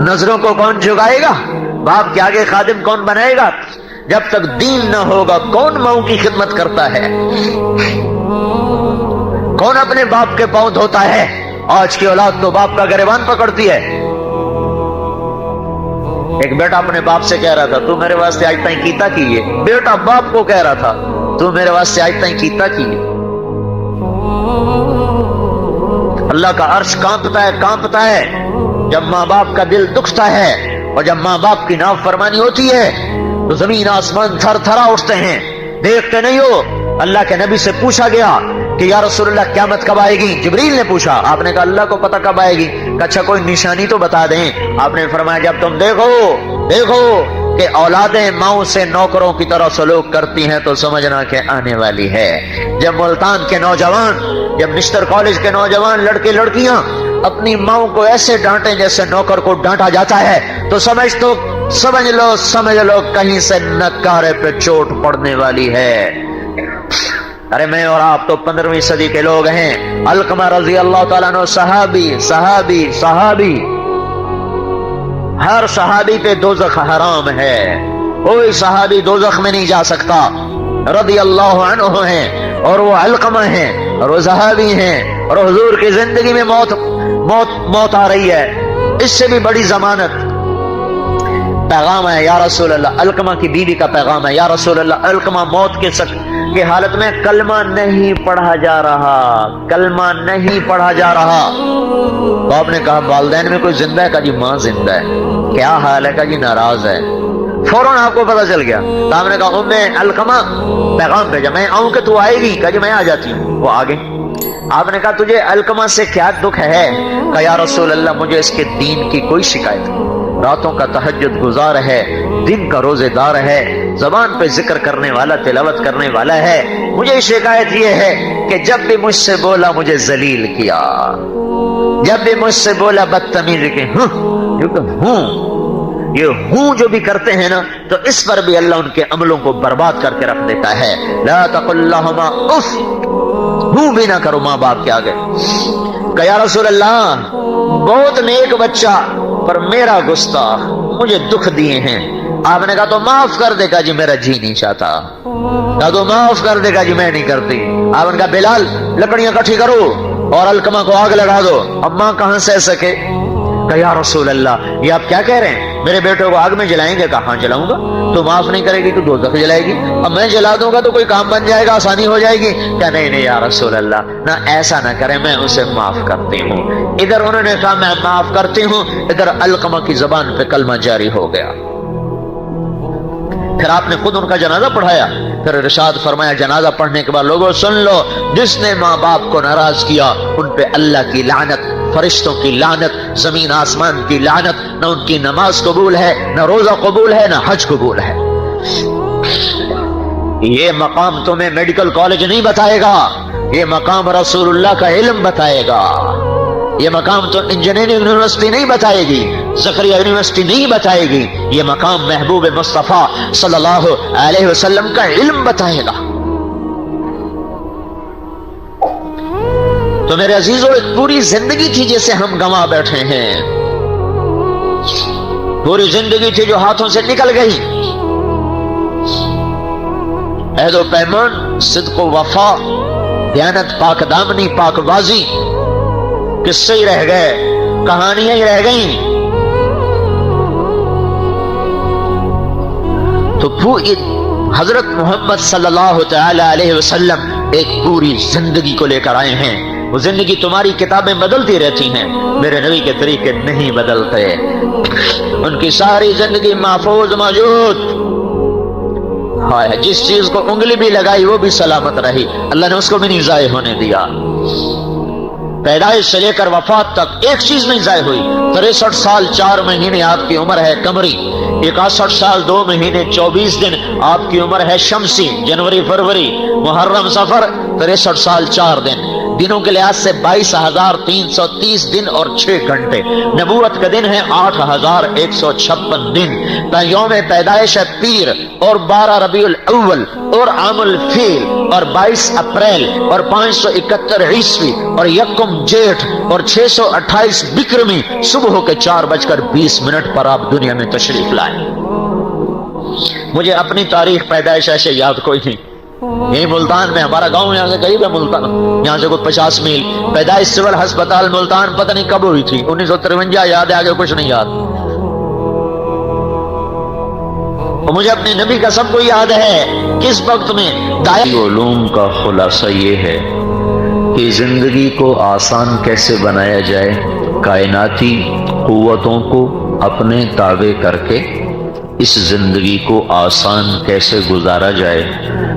نظروں کو کون جھکائے گا؟ باپ کے آگے خادم کون بنائے گا؟ جب تک دین نہ ہوگا کون ماؤں کی خدمت کرتا ہے؟ کون اپنے باپ کے پاؤں دھوتا ہے؟ آج کی اولاد تو باپ کا گریبان پکڑتی ہے۔ ایک بیٹا اپنے باپ سے کہہ رہا تھا تو میرے واسطے آج تائیں کیتا کیے۔ بیٹا باپ کو کہہ رہا تھا تو میرے واسطے آج تائیں کیتا کیے۔ اللہ کا عرش کانپتا ہے جب ماں باپ کا دل دکھتا ہے، اور جب ماں باپ کی نافرمانی ہوتی ہے تو زمین آسمان تھر تھرا اٹھتے ہیں۔ دیکھتے نہیں ہو؟ اللہ کے نبی سے پوچھا گیا کہ یا رسول اللہ قیامت کب آئے گی؟ جبریل نے پوچھا، آپ نے کہا اللہ کو پتہ کب آئے گی؟ اچھا کوئی نشانی تو بتا دیں۔ آپ نے فرمایا جب تم دیکھو کہ اولادیں ماؤں سے نوکروں کی طرح سلوک کرتی ہیں تو سمجھنا کہ آنے والی ہے۔ جب ملتان کے نوجوان، جب نشتر کالج کے نوجوان لڑکے لڑکیاں اپنی ماؤں کو ایسے ڈانٹیں جیسے نوکر کو ڈانٹا جاتا ہے تو سمجھ لو کہیں سے نکارے پہ چوٹ پڑنے والی ہے۔ ارے میں اور آپ تو 15ویں صدی کے لوگ ہیں۔ علقمہ رضی اللہ تعالیٰ عنہ صحابی، ہر صحابی پہ دوزخ حرام ہے، کوئی صحابی دوزخ میں نہیں جا سکتا۔ رضی اللہ عنہ ہیں اور وہ علقمہ ہیں اور وہ صحابی ہیں، اور حضور کی زندگی میں موت آ رہی ہے، اس سے بھی بڑی ضمانت۔ پیغام ہے یا رسول اللہ، علقمہ کی بیوی کا پیغام ہے یا رسول اللہ، علقمہ موت کی حالت میں کلمہ نہیں پڑھا جا رہا۔ تو آپ نے کہا والدین میں کوئی زندہ ہے؟ کہا جی ماں زندہ ہے۔ کیا حال ہے؟ کہا جی ناراض ہے۔ فوراً آپ کو پتا چل گیا۔ تو آپ نے کہا علقمہ پیغام بھیجا، میں آؤں کہ تو آئے گی؟ کہا جی میں آ جاتی ہوں۔ وہ آگے۔ آپ نے کہا تجھے علقمہ سے کیا دکھ ہے؟ کہا یا رسول اللہ مجھے اس کے دین کی کوئی شکایت نہیں، راتوں کا تہجد گزار ہے، دن کا روزے دار ہے، زبان پہ ذکر کرنے والا، تلاوت کرنے والا ہے، مجھے شکایت یہ ہے کہ جب بھی مجھ سے بولا مجھے ذلیل کیا، جب بھی مجھ سے بولا بدتمیز کی یہ ہوں جو بھی کرتے ہیں نا تو اس پر بھی اللہ ان کے عملوں کو برباد کر کے رکھ دیتا ہے۔ لا تقل لهما اف، ہوں بھی نہ کرو ماں باپ کے آگے۔ کہ یا رسول اللہ بہت نیک بچہ پر میرا گستاخ، مجھے دکھ دیے ہیں۔ آپ نے کہا تو معاف کر دے گا؟ جی میرا جی نہیں چاہتا۔ کہا تو معاف کر دے گا؟ جی میں نہیں کرتی۔ آپ نے کہا بلال لکڑیاں کٹھی کرو اور علقمہ کو آگ لگا دو، اب ماں کہاں سہ سکے؟ کہ یا رسول اللہ یہ آپ کیا کہہ رہے ہیں؟ میرے بیٹے کو آگ میں جلائیں گے؟ کہا ہاں جلاؤں گا۔ تو معاف نہیں کرے گی تو دوزخ جلائے گی۔ اب میں جلا دوں گا تو کوئی کام بن جائے گا، آسانی ہو جائے گی؟ کہ نہیں یا رسول اللہ نہ ایسا نہ کریں، میں اسے معاف کرتی ہوں۔ ادھر انہوں نے کہا میں معاف کرتی ہوں، ادھر علقمہ کی زبان پہ کلمہ جاری ہو گیا۔ پھر آپ نے خود ان کا جنازہ پڑھایا، پھر ارشاد فرمایا جنازہ پڑھنے کے بعد لوگوں سن لو، جس نے ماں باپ کو ناراض کیا ان پہ اللہ کی لعنت، فرشتوں کی لعنت، زمین آسمان کی لعنت، نہ ان کی نماز قبول ہے، نہ روزہ قبول ہے، نہ حج قبول ہے۔ یہ مقام تمہیں میڈیکل کالج نہیں بتائے گا، یہ مقام رسول اللہ کا علم بتائے گا، یہ مقام تو انجینئرنگ یونیورسٹی نہیں بتائے گی، زکریا یونیورسٹی نہیں بتائے گی، یہ مقام محبوب مصطفیٰ صلی اللہ علیہ وسلم کا علم بتائے گا۔ تو میرے عزیزوں ایک پوری زندگی تھی جسے ہم گنوا بیٹھے ہیں، پوری زندگی تھی جو ہاتھوں سے نکل گئی۔ عہد و پیمان، صدق و وفا، دیانت، پاک دامنی، پاک بازی، قصے ہی رہ گئے، کہانیاں ہی رہ گئیں۔ تو حضرت محمد صلی اللہ تعالی علیہ وسلم ایک پوری زندگی کو لے کر آئے ہیں۔ وہ زندگی تمہاری کتابیں بدلتی رہتی ہیں، میرے نبی کے طریقے نہیں بدلتے، ان کی ساری زندگی محفوظ موجود۔ جس چیز کو انگلی بھی لگائی وہ بھی سلامت رہی، اللہ نے اس کو بھی نہیں ضائع ہونے دیا۔ پیدائش سے لے کر وفات تک ایک چیز نہیں ضائع ہوئی۔ 63 سال 4 مہینے آپ کی عمر ہے قمری، 61 سال 2 مہینے 24 دن آپ کی عمر ہے شمسی، جنوری فروری محرم صفر 63 سال 4 دن۔ دنوں کے لحاظ سے 22,330 دن اور 6 گھنٹے. نبوت کا دن ہے 8,156 دن. یوم پیدائش ہے پیر اور 12 ربیع الاول اور عام الفیل اور 22 اپریل اور 571 عیسوی اور 1 جیٹھ اور 628 بکرمی. صبح کے 4:20 پر آپ دنیا میں تشریف لائیں. مجھے اپنی تاریخ پیدائش ایسے یاد کوئی نہیں. یہی ملتان میں ہمارا گاؤں یہاں سے قریب ہے ملتان، یہاں سے کوئی 50 میل. پیدائش سول ہسپتال ملتان پتہ نہیں کب ہوئی تھی، 1953 یاد ہے، آگے کچھ نہیں یاد. مجھے اپنے نبی کا سب کو یاد ہے کس وقت میں. علوم کا خلاصہ یہ ہے کہ زندگی کو آسان کیسے بنایا جائے، کائناتی قوتوں کو اپنے تابع کر کے اس زندگی کو آسان کیسے گزارا جائے.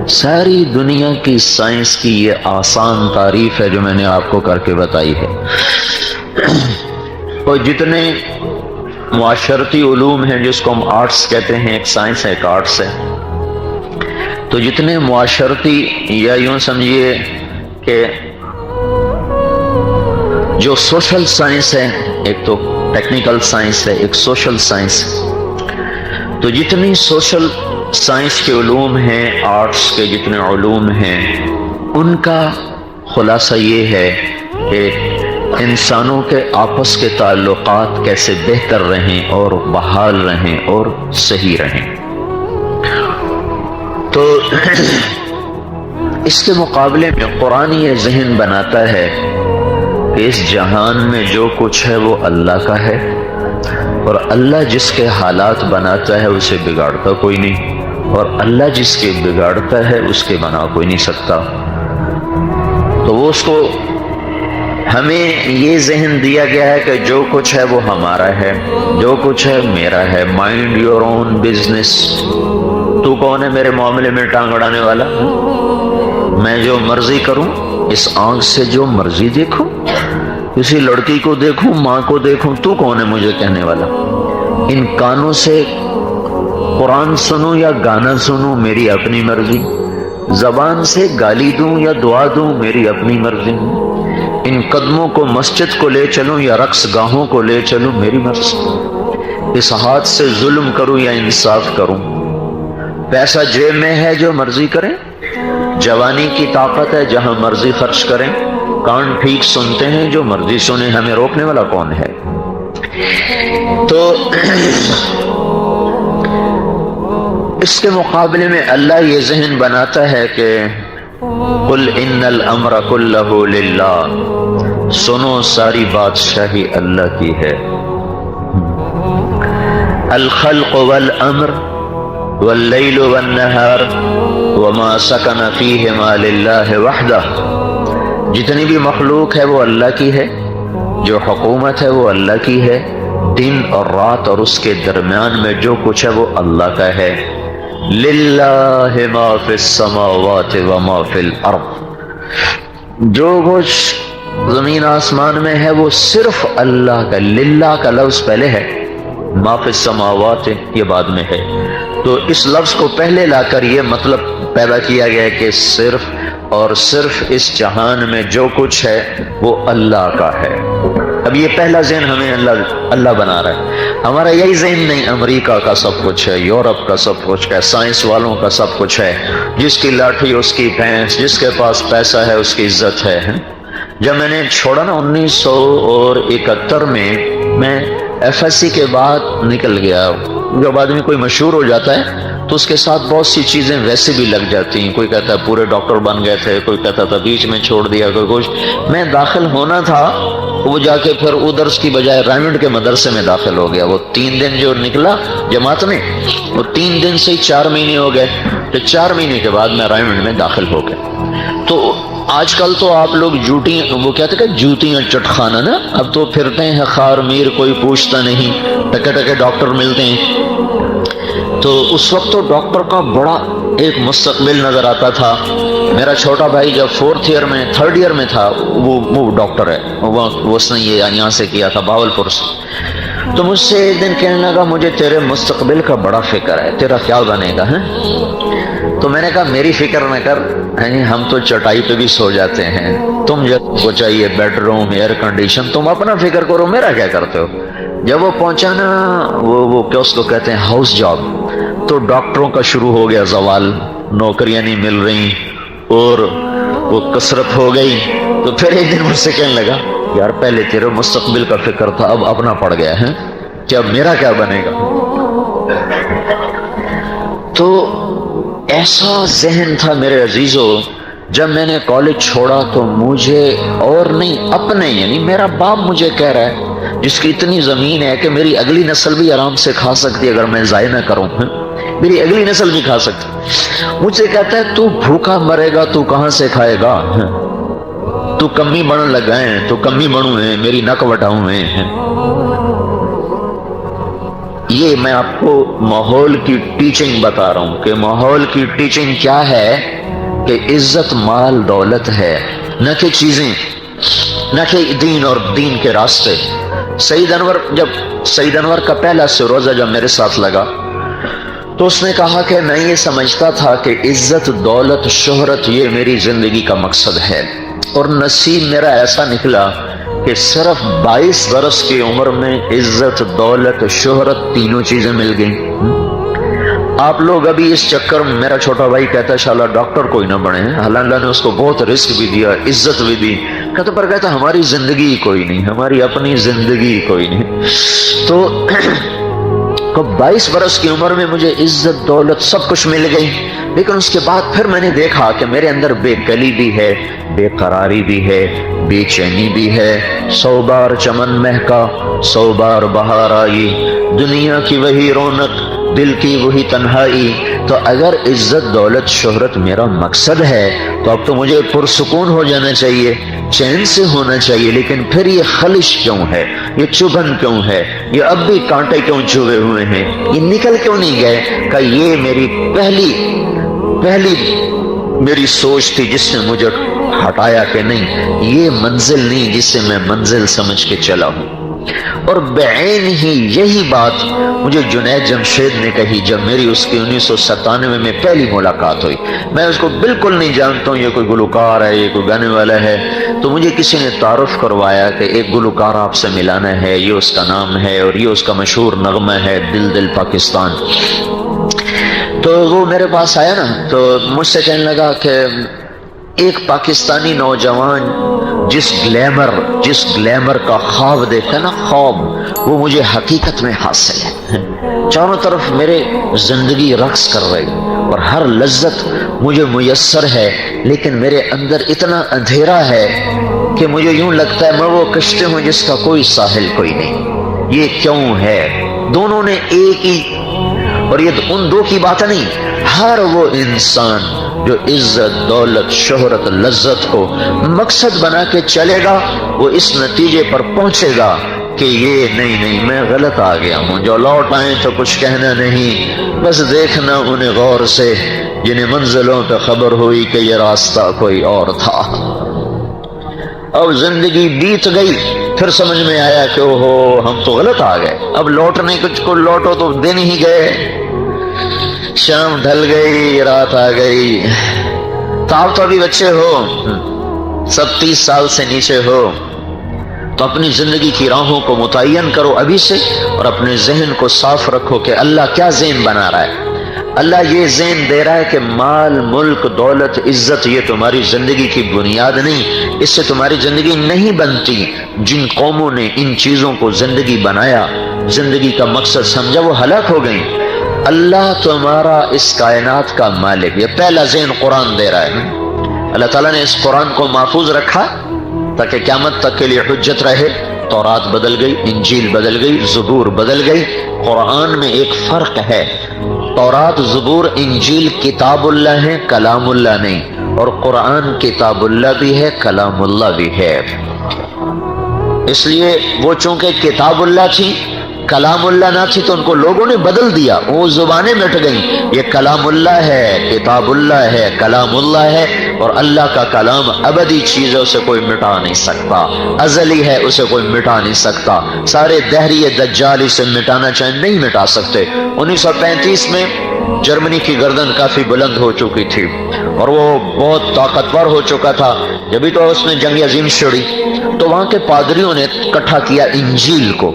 ساری دنیا کی سائنس کی یہ آسان تعریف ہے جو میں نے آپ کو کر کے بتائی ہے. اور جتنے معاشرتی علوم ہیں جس کو ہم آرٹس کہتے ہیں، ایک سائنس ہے ایک آرٹس ہے، تو جتنے معاشرتی یا یوں سمجھیے کہ جو سوشل سائنس ہے، ایک تو ٹیکنیکل سائنس ہے ایک سوشل سائنس، تو جتنی سوشل سائنس کے علوم ہیں، آرٹس کے جتنے علوم ہیں، ان کا خلاصہ یہ ہے کہ انسانوں کے آپس کے تعلقات کیسے بہتر رہیں اور بحال رہیں اور صحیح رہیں. تو اس کے مقابلے میں قرآن یہ ذہن بناتا ہے کہ اس جہان میں جو کچھ ہے وہ اللہ کا ہے، اور اللہ جس کے حالات بناتا ہے اسے بگاڑتا کوئی نہیں، اور اللہ جس کے بگاڑتا ہے اس کے بنا کوئی نہیں سکتا. تو وہ اس کو ہمیں یہ ذہن دیا گیا ہے کہ جو کچھ ہے وہ ہمارا ہے، جو کچھ ہے میرا ہے. Mind your own business. تو کون ہے میرے معاملے میں ٹانگ اڑانے والا؟ میں جو مرضی کروں، اس آنکھ سے جو مرضی دیکھوں، کسی لڑکی کو دیکھوں، ماں کو دیکھوں، تو کون ہے مجھے کہنے والا؟ ان کانوں سے قرآن سنوں یا گانا سنوں، میری اپنی مرضی. زبان سے گالی دوں یا دعا دوں، میری اپنی مرضی. ان قدموں کو مسجد کو لے چلوں یا رقص گاہوں کو لے چلوں، میری مرضی. اس ہاتھ سے ظلم کروں یا انصاف کروں. پیسہ جیب میں ہے، جو مرضی کریں. جوانی کی طاقت ہے، جہاں مرضی خرچ کریں. کان ٹھیک سنتے ہیں، جو مرضی سنیں، ہمیں روکنے والا کون ہے؟ تو اس کے مقابلے میں اللہ یہ ذہن بناتا ہے کہ قل ان الامر کلہ للہ، سنو ساری بادشاہی اللہ کی ہے. الخلق والامر واللیل والنہار وما سکن فیہما للہ وحدہ. جتنی بھی مخلوق ہے وہ اللہ کی ہے، جو حکومت ہے وہ اللہ کی ہے. دن اور رات اور اس کے درمیان میں جو کچھ ہے وہ اللہ کا ہے. للہ ما فی السماوات وما فی الارض. جو کچھ زمین آسمان میں ہے وہ صرف اللہ کا. للہ کا لفظ پہلے ہے، ما فی السماوات یہ بعد میں ہے. تو اس لفظ کو پہلے لا کر یہ مطلب پیدا کیا گیا ہے کہ صرف اور صرف اس جہان میں جو کچھ ہے وہ اللہ کا ہے. اب یہ پہلا ذہن ہمیں اللہ بنا رہا ہے. ہمارا یہی ذہن نہیں امریکہ کا سب کچھ ہے، یورپ کا سب کچھ ہے، سائنس والوں کا سب کچھ ہے. جس کی لاٹھی اس کی بھینس، جس کے پاس پیسہ ہے اس کی عزت ہے. جب میں نے چھوڑا نا 1971 میں ایف ایس سی کے بعد نکل گیا. جب آدمی کوئی مشہور ہو جاتا ہے تو اس کے ساتھ بہت سی چیزیں ویسے بھی لگ جاتی ہیں. کوئی کہتا ہے پورے ڈاکٹر بن گئے تھے، کوئی کہتا تھا بیچ میں چھوڑ دیا، کوئی کچھ. میں داخل ہونا تھا، وہ جا کے پھر ادھر کی بجائے رائمنڈ کے مدرسے میں داخل ہو گیا. وہ 3 دن جو نکلا جماعت میں، وہ 3 دن سے 4 مہینے ہو گئے. تو 4 مہینے کے بعد میں رائمنڈ میں داخل ہو گیا. تو آج کل تو آپ لوگ وہ کہتے کہ جوتیاں چٹخانہ نا، اب تو پھرتے ہیں خار میر، کوئی پوچھتا نہیں، ٹکے ٹکے ڈاکٹر ملتے ہیں. تو اس وقت تو ڈاکٹر کا بڑا ایک مستقبل نظر آتا تھا. میرا چھوٹا بھائی جب 4th ایئر میں 3rd ایئر میں تھا، وہ ڈاکٹر ہے، اس نے یہ یہاں سے کیا تھا باولپور سے. تو مجھ سے ایک دن کہنے لگا مجھے تیرے مستقبل کا بڑا فکر ہے، تیرا کیا بنے گا؟ تو میں نے کہا میری فکر نہ کر، ہم تو چٹائی پہ بھی سو جاتے ہیں، تم جب کو چاہیے بیڈ روم ایئر کنڈیشن، تم اپنا فکر کرو، میرا کیا کرتے ہو؟ جب وہ پہنچا نا وہ کیا اس کو کہتے ہیں ہاؤس جاب، تو ڈاکٹروں کا شروع ہو گیا زوال، نوکریاں نہیں مل رہی اور وہ کثرت ہو گئی. تو پھر ایک دن مجھ سے کہنے لگا یار پہلے تیرے مستقبل کا فکر تھا، اب اپنا پڑ گیا ہے کہ اب میرا کیا بنے گا. تو ایسا ذہن تھا میرے عزیزو. جب میں نے کالج چھوڑا تو مجھے اور نہیں اپنے یعنی میرا باپ مجھے کہہ رہا ہے جس کی اتنی زمین ہے کہ میری اگلی نسل بھی آرام سے کھا سکتی ہے اگر میں ضائع نہ کروں، میری اگلی نسل بھی کھا سکتی. مجھ سے کہتا ہے تو بھوکا مرے گا تو کہاں سے کھائے گا، تو کمی بڑھن لگا ہے، تو کمی بڑھوں ہے، میری نک وٹاؤں ہیں. یہ میں آپ کو ماحول کی ٹیچنگ بتا رہا ہوں کہ ماحول کی ٹیچنگ کیا ہے کہ عزت مال دولت ہے، نہ کہ چیزیں، نہ کہ دین اور دین کے راستے. سعید انور کا پہلا روزہ جب میرے ساتھ لگا تو اس نے کہا کہ میں یہ سمجھتا تھا کہ عزت دولت شہرت یہ میری زندگی کا مقصد ہے، اور نصیب میرا ایسا نکلا کہ صرف 22 برس کی عمر میں عزت دولت شہرت تینوں چیزیں مل گئیں. آپ لوگ ابھی اس چکر میں، میرا چھوٹا بھائی کہتا ہے شاءاللہ ڈاکٹر کوئی نہ بنے، اللہ نے اس کو بہت رزق بھی دیا، عزت بھی دی، کہتا ہماری زندگی کوئی نہیں، ہماری اپنی زندگی کوئی نہیں. تو 22 برس کی عمر میں مجھے عزت دولت سب کچھ مل گئی، لیکن اس کے بعد پھر میں نے دیکھا کہ میرے اندر بے کلی بھی ہے، بے قراری بھی ہے، بے چینی بھی ہے. 100 بار چمن مہکا 100 بار بہار آئی، دنیا کی وہی رونق دل کی وہی تنہائی. تو اگر عزت دولت شہرت میرا مقصد ہے تو اب تو مجھے پرسکون ہو جانا چاہیے، چین سے ہونا چاہیے. لیکن پھر یہ خلش کیوں ہے، یہ چبھن کیوں ہے، یہ اب بھی کانٹے کیوں چبھے ہوئے ہیں، یہ نکل کیوں نہیں گئے؟ کہ یہ میری پہلی میری سوچ تھی جس نے مجھے ہٹایا کہ نہیں یہ منزل نہیں جس سے میں منزل سمجھ کے چلا ہوں. اور بعین ہی یہی بات مجھے جنید جمشید نے کہی جب میری اس کی 1997 میں پہلی ملاقات ہوئی. میں اس کو بالکل نہیں جانتا ہوں، یہ کوئی گلوکار ہے، یہ کوئی گانے والا ہے. تو مجھے کسی نے تعارف کروایا کہ ایک گلوکار آپ سے ملانا ہے، یہ اس کا نام ہے اور یہ اس کا مشہور نغمہ ہے دل دل پاکستان. تو وہ میرے پاس آیا نا تو مجھ سے کہنے لگا کہ ایک پاکستانی نوجوان جس گلیمر کا خواب دیکھتا ہے نا، خواب وہ مجھے حقیقت میں حاصل ہے. چاروں طرف میرے زندگی رقص کر رہی اور ہر لذت مجھے میسر ہے، لیکن میرے اندر اتنا اندھیرا ہے کہ مجھے یوں لگتا ہے میں وہ کشتی ہوں جس کا کوئی ساحل کوئی نہیں. یہ کیوں ہے؟ دونوں نے ایک ہی، اور یہ ان دو کی بات نہیں، ہر وہ انسان جو عزت دولت شہرت لذت کو مقصد بنا کے چلے گا وہ اس نتیجے پر پہنچے گا کہ یہ نہیں میں غلط آ گیا ہوں. جو لوٹ آئیں تو کچھ کہنا نہیں، بس دیکھنا انہیں غور سے جنہیں منزلوں پہ خبر ہوئی کہ یہ راستہ کوئی اور تھا. اب زندگی بیت گئی، پھر سمجھ میں آیا کہ اوہو ہم تو غلط آ گئے. اب لوٹنے کچھ کو لوٹو تو دن ہی گئے، شام ڈھل گئی، رات آ گئی. تو آپ تو ابھی بچے ہو، سب 30 سال سے نیچے ہو، تو اپنی زندگی کی راہوں کو متعین کرو ابھی سے، اور اپنے ذہن کو صاف رکھو کہ اللہ کیا ذہن بنا رہا ہے. اللہ یہ ذہن دے رہا ہے کہ مال ملک دولت عزت یہ تمہاری زندگی کی بنیاد نہیں، اس سے تمہاری زندگی نہیں بنتی. جن قوموں نے ان چیزوں کو زندگی بنایا، زندگی کا مقصد سمجھا، وہ ہلاک ہو گئیں. اللہ تمہارا اس کائنات کا مالک، یہ پہلا ذہن قرآن دے رہا ہے. اللہ تعالیٰ نے اس قرآن کو محفوظ رکھا تاکہ قیامت تک کے لیے حجت رہے. تورات بدل گئی، انجیل بدل گئی، زبور بدل گئی. قرآن میں ایک فرق ہے، تورات زبور انجیل کتاب اللہ ہے، کلام اللہ نہیں، اور قرآن کتاب اللہ بھی ہے، کلام اللہ بھی ہے. اس لیے وہ چونکہ کتاب اللہ تھی کلام اللہ نہ تھی تو ان کو لوگوں نے بدل دیا، وہ زبانیں مٹ گئیں. یہ کلام اللہ ہے، کتاب اللہ ہے، کلام اللہ ہے، اور اللہ کا کلام ابدی چیز ہے، اسے کوئی مٹا نہیں سکتا. ازلی ہے، اسے کوئی مٹا نہیں سکتا. سارے دہری دجال اسے مٹانا چاہیں نہیں مٹا سکتے. 1935 میں جرمنی کی گردن کافی بلند ہو چکی تھی اور وہ بہت طاقتور ہو چکا تھا، جبھی تو اس نے جنگ عظیم چھڑی، تو وہاں کے پادریوں نے اکٹھا کیا انجیل کو،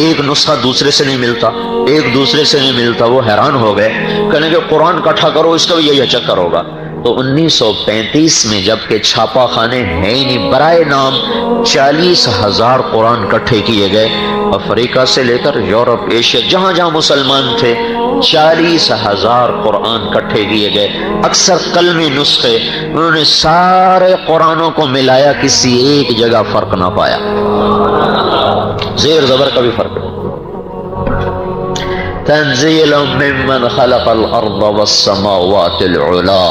ایک نسخہ دوسرے سے نہیں ملتا، ایک دوسرے سے نہیں ملتا، وہ حیران ہو گئے، کہنے کہ قرآن اکٹھا کرو، اس کا بھی یہی چکر ہوگا۔ تو 1935 میں جبکہ چھاپا خانے ہیں ہی نہیں، برائے نام 40,000 قرآن اکٹھے کیے گئے، افریقہ سے لے کر یورپ، ایشیا، جہاں جہاں مسلمان تھے 40,000 قرآن اکٹھے کیے گئے، اکثر کلمی نسخے، انہوں نے سارے قرآنوں کو ملایا، کسی ایک جگہ فرق نہ پایا، زیر زبر کا بھی فرق نہیں۔ تنزیل ممن خلق الارض والسماوات العلا،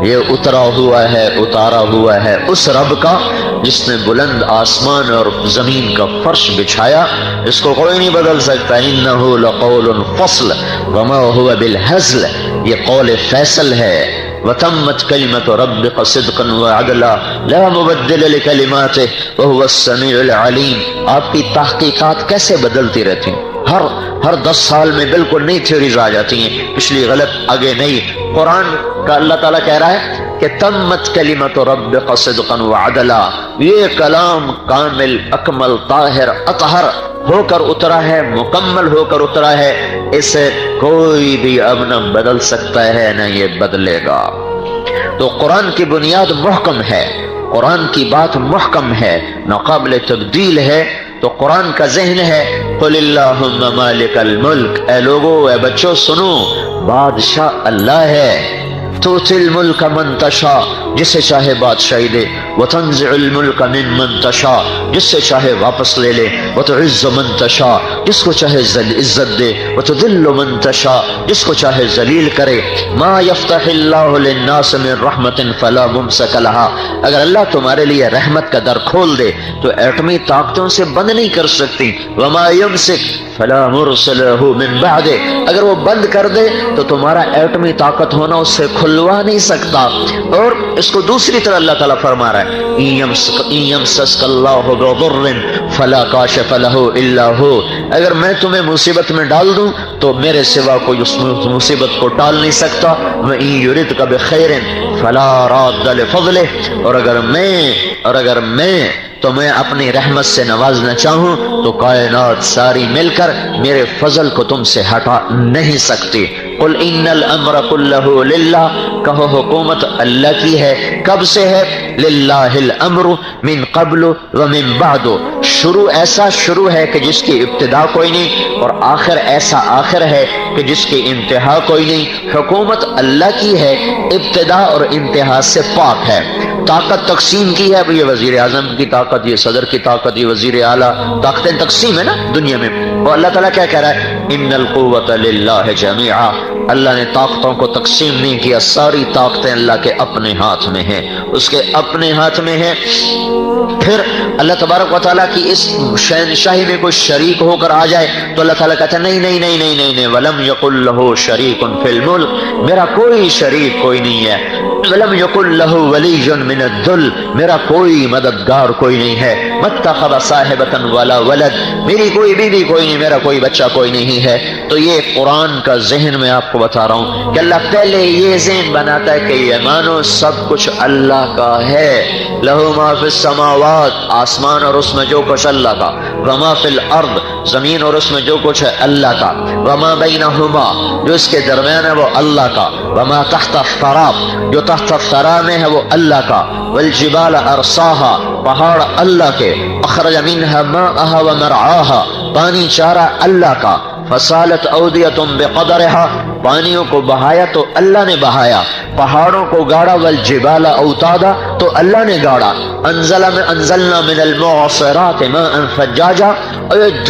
یہ اترا ہوا ہے، اتارا ہوا ہے اس رب کا جس نے بلند آسمان اور زمین کا فرش بچھایا، اس کو کوئی نہیں بدل سکتا۔ انہ لقول فصل وما هو بالہزل، یہ قول فیصل ہے۔ وتمت کلمۃ ربک صدقا وعدلا لا مبدل لکلماتہ وهو السمیع العلیم۔ آپ کی تحقیقات کیسے بدلتی رہتی ہیں؟ ہر 10 سال میں بالکل نئی تھیوریز آ جاتی ہیں، پچھلی غلط، آگے نہیں۔ قرآن کا اللہ تعالیٰ کہہ رہا ہے کہ تمت کلمۃ ربک صدقا وعدلا، یہ کلام کامل، اکمل، طاہر، اطہر ہو کر اترا ہے، مکمل ہو کر اترا ہے، اسے کوئی بھی اب نہ بدل سکتا ہے، نہ یہ بدلے گا۔ تو قرآن کی بنیاد محکم ہے، قرآن کی بات محکم ہے، ناقابل تبدیل ہے۔ تو قرآن کا ذہن ہے قل اللہم مالک الملک، اے لوگو، اے بچوں سنو، بادشاہ اللہ ہے، تؤتی الملک من تشاء، جسے چاہے بادشاہی دے، وتنزع الملک من من تشاء، جس سے چاہے واپس لے لے، وتعز من تشاء، جس کو چاہے عزت دے، وتذل من تشاء، جس کو چاہے ذلیل کرے۔ ما یفتح اللہ للناس من رحمت فلا ممسک لها، اگر اللہ تمہارے لیے رحمت کا در کھول دے تو ایٹمی طاقتوں سے بند نہیں کر سکتی۔ وما یمسک فلا مرسل له من بعد، اگر وہ بند کر دے تو تمہارا ایٹمی طاقت ہونا اس سے کھلوا نہیں سکتا۔ اور اس کو دوسری طرح اللہ تعالیٰ فرما رہا ہے ان یمسسک اللہ بضر فلا کاشف له الا هو، اگر میں تمہیں مصیبت میں ڈال دوں تو میرے سوا کوئی اس مصیبت کو ٹال نہیں سکتا۔ وان یردک بخیر فلا راد لفضلہ، اور اگر میں تمہیں اپنی رحمت سے نوازنا چاہوں تو کائنات ساری مل کر میرے فضل کو تم سے ہٹا نہیں سکتی۔ قل ان الامر كله للہ، کہو حکومت اللہ کی ہے، کب سے ہے؟ للہ الامر من قبل ومن بعد، ایسا شروع ہے کہ جس کی ابتدا کوئی نہیں، اور آخر ایسا آخر ہے کہ جس کی انتہا کوئی نہیں۔ حکومت اللہ کی ہے، ابتدا اور انتہا سے پاک ہے۔ طاقت تقسیم کی ہے، یہ وزیر اعظم کی طاقت، یہ صدر کی طاقت، یہ وزیر اعلیٰ، طاقتیں تقسیم ہے نا دنیا میں۔ اور اللہ تعالیٰ کیا کہہ رہا ہے؟ ان القوت للہ جمیعا، اللہ نے طاقتوں کو تقسیم نہیں کیا، ساری طاقتیں اللہ کے اپنے ہاتھ میں ہیں، اس کے اپنے ہاتھ میں ہیں۔ پھر اللہ تبارک و تعالیٰ کی اس شہنشاہی میں کوئی شریک ہو کر آ جائے تو اللہ تعالیٰ کہتا ہے نہیں نہیں نہیں نہیں نہیں نہیں، ولم یقل لہ شریک فی الملک، میرا کوئی شریک کوئی نہیں ہے۔ ولم یقل لہ ولی من الذل، میرا کوئی مددگار کوئی نہیں ہے۔ متخذ صاحبۃ ولا ولد، میری کوئی بیوی کوئی نہیں، میرا کوئی بچہ کوئی نہیں ہے۔ تو یہ قرآن کا ذہن میں آپ کو بتا رہا ہوں کہ اللہ پہلے یہ ذہن بناتا ہے کہ یہ مانو سب کچھ اللہ کا ہے۔ لہ ما فی السماوات، آسمان اور اس میں جو کچھ اللہ کا، وما فی الارض، زمین اور اس میں جو کچھ ہے اللہ کا، وما بینہما، جو اس کے درمیان ہے وہ اللہ کا، وما تحت الثرى، جو تحت الثرى میں ہے وہ اللہ کا، والجبال ارساہا، پہاڑ اللہ کے، اخرج منها ماءها ومرعاها، پانی چارہ اللہ کا، فصالت اودیۃ بقدرها، پانیوں کو بہایا تو اللہ نے بہایا، پہاڑوں کو گاڑا، والجبال اوتادا، تو اللہ نے گاڑا، انزلنا من المعصرات ماء ثجاجا، اور یہ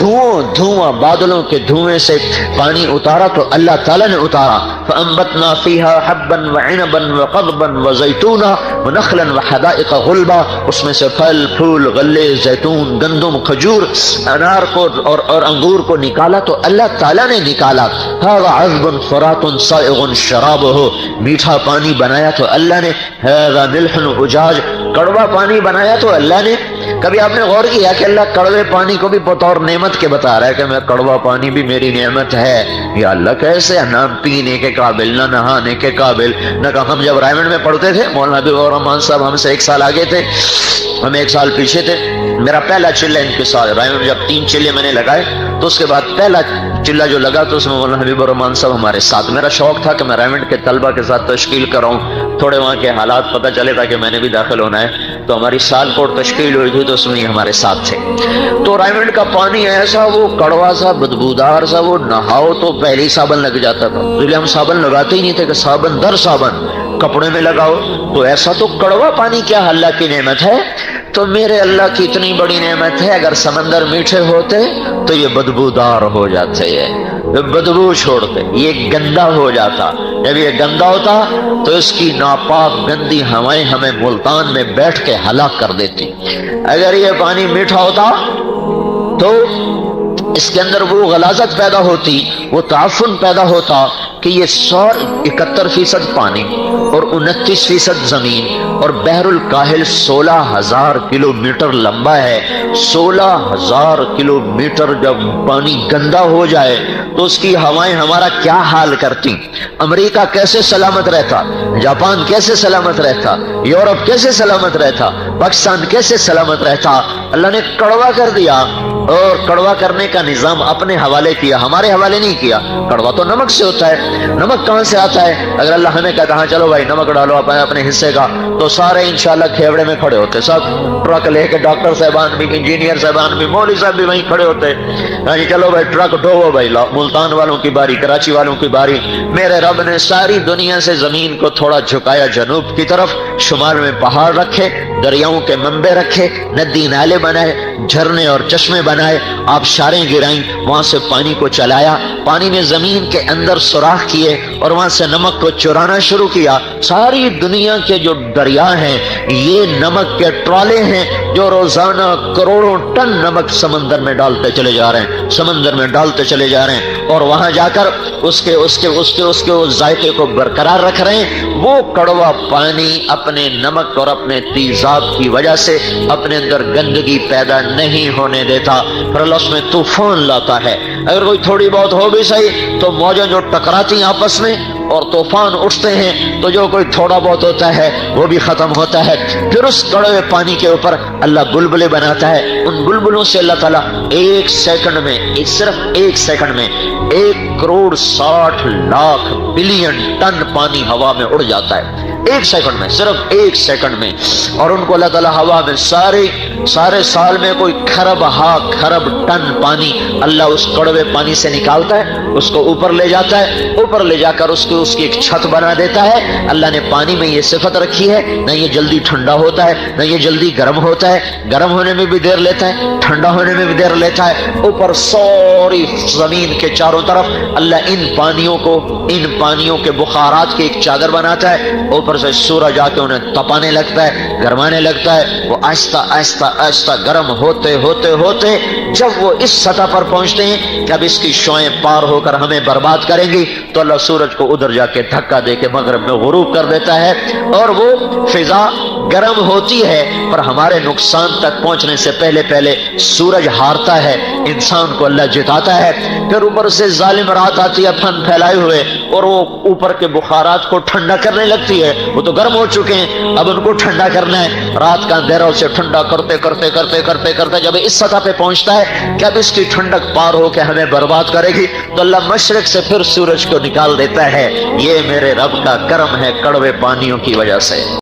دھواں بادلوں کے دھوئیں سے پانی اتارا تو اللہ تعالیٰ نے اتارا، فانبتنا فيها حبا وعنبا وقضبا وزيتونا ونخلا وحدائق غلبا، اس میں سے پھل پھول، غلے، زیتون، گندم، کھجور، انار کو اور انگور کو نکالا تو اللہ تعالیٰ نے نکالا۔ هذا عذب فرات سائغ شرابه، میٹھا پانی بنایا تو اللہ نے، هذا ملح اجاج، کڑوا پانی بنایا تو اللہ نے، کبھی آپ نے غور کیا کہ اللہ کڑوے پانی کو بھی بطور نعمت کے بتا رہا ہے کہ میں کڑوا پانی بھی میری نعمت ہے؟ یا اللہ کیسے؟ نہ پینے کے قابل، نہ نہانے کے قابل، نہ کہ ہم جب رائمنڈ میں پڑھتے تھے، مولانا حبیب الرحمان صاحب ہم سے 1 سال آگے تھے، ہم 1 سال پیچھے تھے، میرا پہلا چلہ انکسار رائمنڈ میں جب 3 چلے میں نے لگائے تو اس کے بعد پہلا چلہ جو لگا تو اس میں مولانا حبیب الرحمان صاحب ہمارے ساتھ، میرا شوق تھا کہ میں رائمنڈ کے طلبہ کے ساتھ تشکیل کراؤں، تھوڑے وہاں کے حالات پتہ چلے تھا کہ میں نے بھی داخل ہونا ہے، تو ہماری سال کوٹ تشکیل ہوئی تھی تو اس میں ہمارے ساتھ تھے۔ تو رائمنڈ کا پانی ایسا وہ کڑوا سا بدبودار سا، وہ نہاؤ تو پہلے ہی صابن لگ جاتا تھا، اس لیے ہم صابن لگاتے ہی نہیں تھے کہ صابن در صابن کپڑے میں لگاؤ، تو ایسا تو کڑوا پانی کیا اللہ کی نعمت ہے؟ تو میرے اللہ کی اتنی بڑی نعمت ہے، اگر سمندر میٹھے ہوتے تو یہ بدبودار ہو جاتے ہیں، بدبو چھوڑتے، یہ گندا ہو جاتا، جب یہ گندا ہوتا تو اس کی ناپاک گندی ہوائیں ہمیں ملتان میں بیٹھ کے ہلاک کر دیتی۔ اگر یہ پانی میٹھا ہوتا تو اس کے اندر وہ غلاظت پیدا ہوتی، وہ تعفن پیدا ہوتا کہ یہ 71% پانی اور 29% زمین، اور بحر الکاہل 16,000 کلومیٹر لمبا ہے، 16,000 کلومیٹر جب پانی گندا ہو جائے تو اس کی ہوائیں ہمارا کیا حال کرتی؟ امریکہ کیسے سلامت رہتا؟ جاپان کیسے سلامت رہتا؟ یورپ کیسے سلامت رہتا؟ پاکستان کیسے سلامت رہتا؟ اللہ نے کڑوا کر دیا، اور کڑوا کرنے کا نظام اپنے حوالے کیا، ہمارے حوالے نہیں کیا۔ کڑوا تو نمک سے ہوتا ہے، نمک کہاں سے آتا ہے؟ اگر اللہ ہمیں کہتا ہاں چلو بھائی نمک ڈالو اپنے حصے کا، تو سارے انشاءاللہ کھیوڑے میں کھڑے ہوتے، سب ٹرک لے کے، ڈاکٹر صاحبان بھی، انجینئر صاحبان بھی، مولوی صاحب بھی وہیں کھڑے ہوتے، ہاں جی چلو بھائی ٹرک ڈھوو بھائی، ملتان والوں کی باری، کراچی والوں کی باری۔ میرے رب نے ساری دنیا سے زمین کو تھوڑا جھکایا جنوب کی طرف، شمال میں پہاڑ رکھے، دریاؤں کے منبع رکھے، ندی نالے بنائے، جھرنے اور چشمے بنائے، آبشاریں گرائیں، وہاں سے پانی کو چلایا، پانی نے زمین کے اندر سوراخ کیے اور وہاں سے نمک کو چرانا شروع کیا۔ ساری دنیا کے جو دریا ہیں یہ نمک کے ٹرالے ہیں جو روزانہ کروڑوں ٹن نمک سمندر میں ڈالتے چلے جا رہے ہیں، سمندر میں ڈالتے چلے جا رہے ہیں، اور وہاں جا کر اس کے ذائقے کو برقرار رکھ رہے ہیں۔ وہ کڑوا پانی اپنے نمک اور اپنے تیزاب کی وجہ سے اپنے اندر گندگی پیدا نہیں ہونے دیتا، پھر اللہ اس میں طوفان لاتا ہے۔ اگر کوئی تھوڑی بہت ہو بھی صحیح تو موجیں جو ٹکراتی آپس میں اور طوفان اٹھتے ہیں تو جو کوئی تھوڑا بہت ہوتا ہے وہ بھی ختم ہوتا ہے۔ پھر اس کڑوے پانی کے اوپر اللہ بلبلے بناتا ہے، ان بلبلوں سے اللہ تعالیٰ 1 سیکنڈ میں، صرف 1 سیکنڈ میں 1,60,00,000 بلین ٹن پانی ہوا میں اڑ جاتا ہے، 1 سیکنڈ میں، صرف 1 سیکنڈ میں۔ اور ان کو اللہ تعالیٰ ہوا میں سارے سال میں کوئی کھرب ٹن پانی اللہ اس کڑوے پانی سے نکالتا ہے، اس کو اوپر لے جاتا ہے، اوپر لے جا کر اس کی ایک چھت بنا دیتا ہے۔ اللہ نے پانی میں یہ صفت رکھی ہے، نہ یہ جلدی ٹھنڈا ہوتا ہے نہ یہ جلدی گرم ہوتا ہے، گرم ہونے میں بھی دیر لیتا ہے، ٹھنڈا ہونے میں بھی دیر لیتا ہے۔ اوپر ساری زمین کے چاروں طرف اللہ ان پانیوں کے بخارات کی ایک چادر بناتا ہے، اوپر سے سورج آ کے انہیں تپانے لگتا ہے، گرمانے لگتا ہے، وہ آہستہ آہستہ آہستہ گرم ہوتے ہوتے ہوتے جب وہ اس سطح پر پہنچتے ہیں کہ اب اس کی شعاعیں پار ہو کر ہمیں برباد کریں گی، تو اللہ سورج کو ادھر جا کے دھکا دے کے مغرب میں غروب کر دیتا ہے، اور وہ فضا گرم ہوتی ہے پر ہمارے نقصان تک پہنچنے سے پہلے سورج ہارتا ہے، انسان کو اللہ جتاتا ہے۔ پھر اوپر سے ظالم رات آتی ہے پھن پھیلائے ہوئے، اور وہ اوپر کے بخارات کو ٹھنڈا کرنے لگتی ہے، وہ تو گرم ہو چکے ہیں، اب ان کو ٹھنڈا کرنا ہے، رات کا اندھیرا اسے ٹھنڈا کرتے کرتے جب اس سطح پہ پہنچتا ہے کہ اب اس کی ٹھنڈک پار ہو کے ہمیں برباد کرے گی، تو اللہ مشرق سے پھر سورج کو نکال دیتا ہے۔ یہ میرے رب کا کرم ہے کڑوے پانیوں کی وجہ سے۔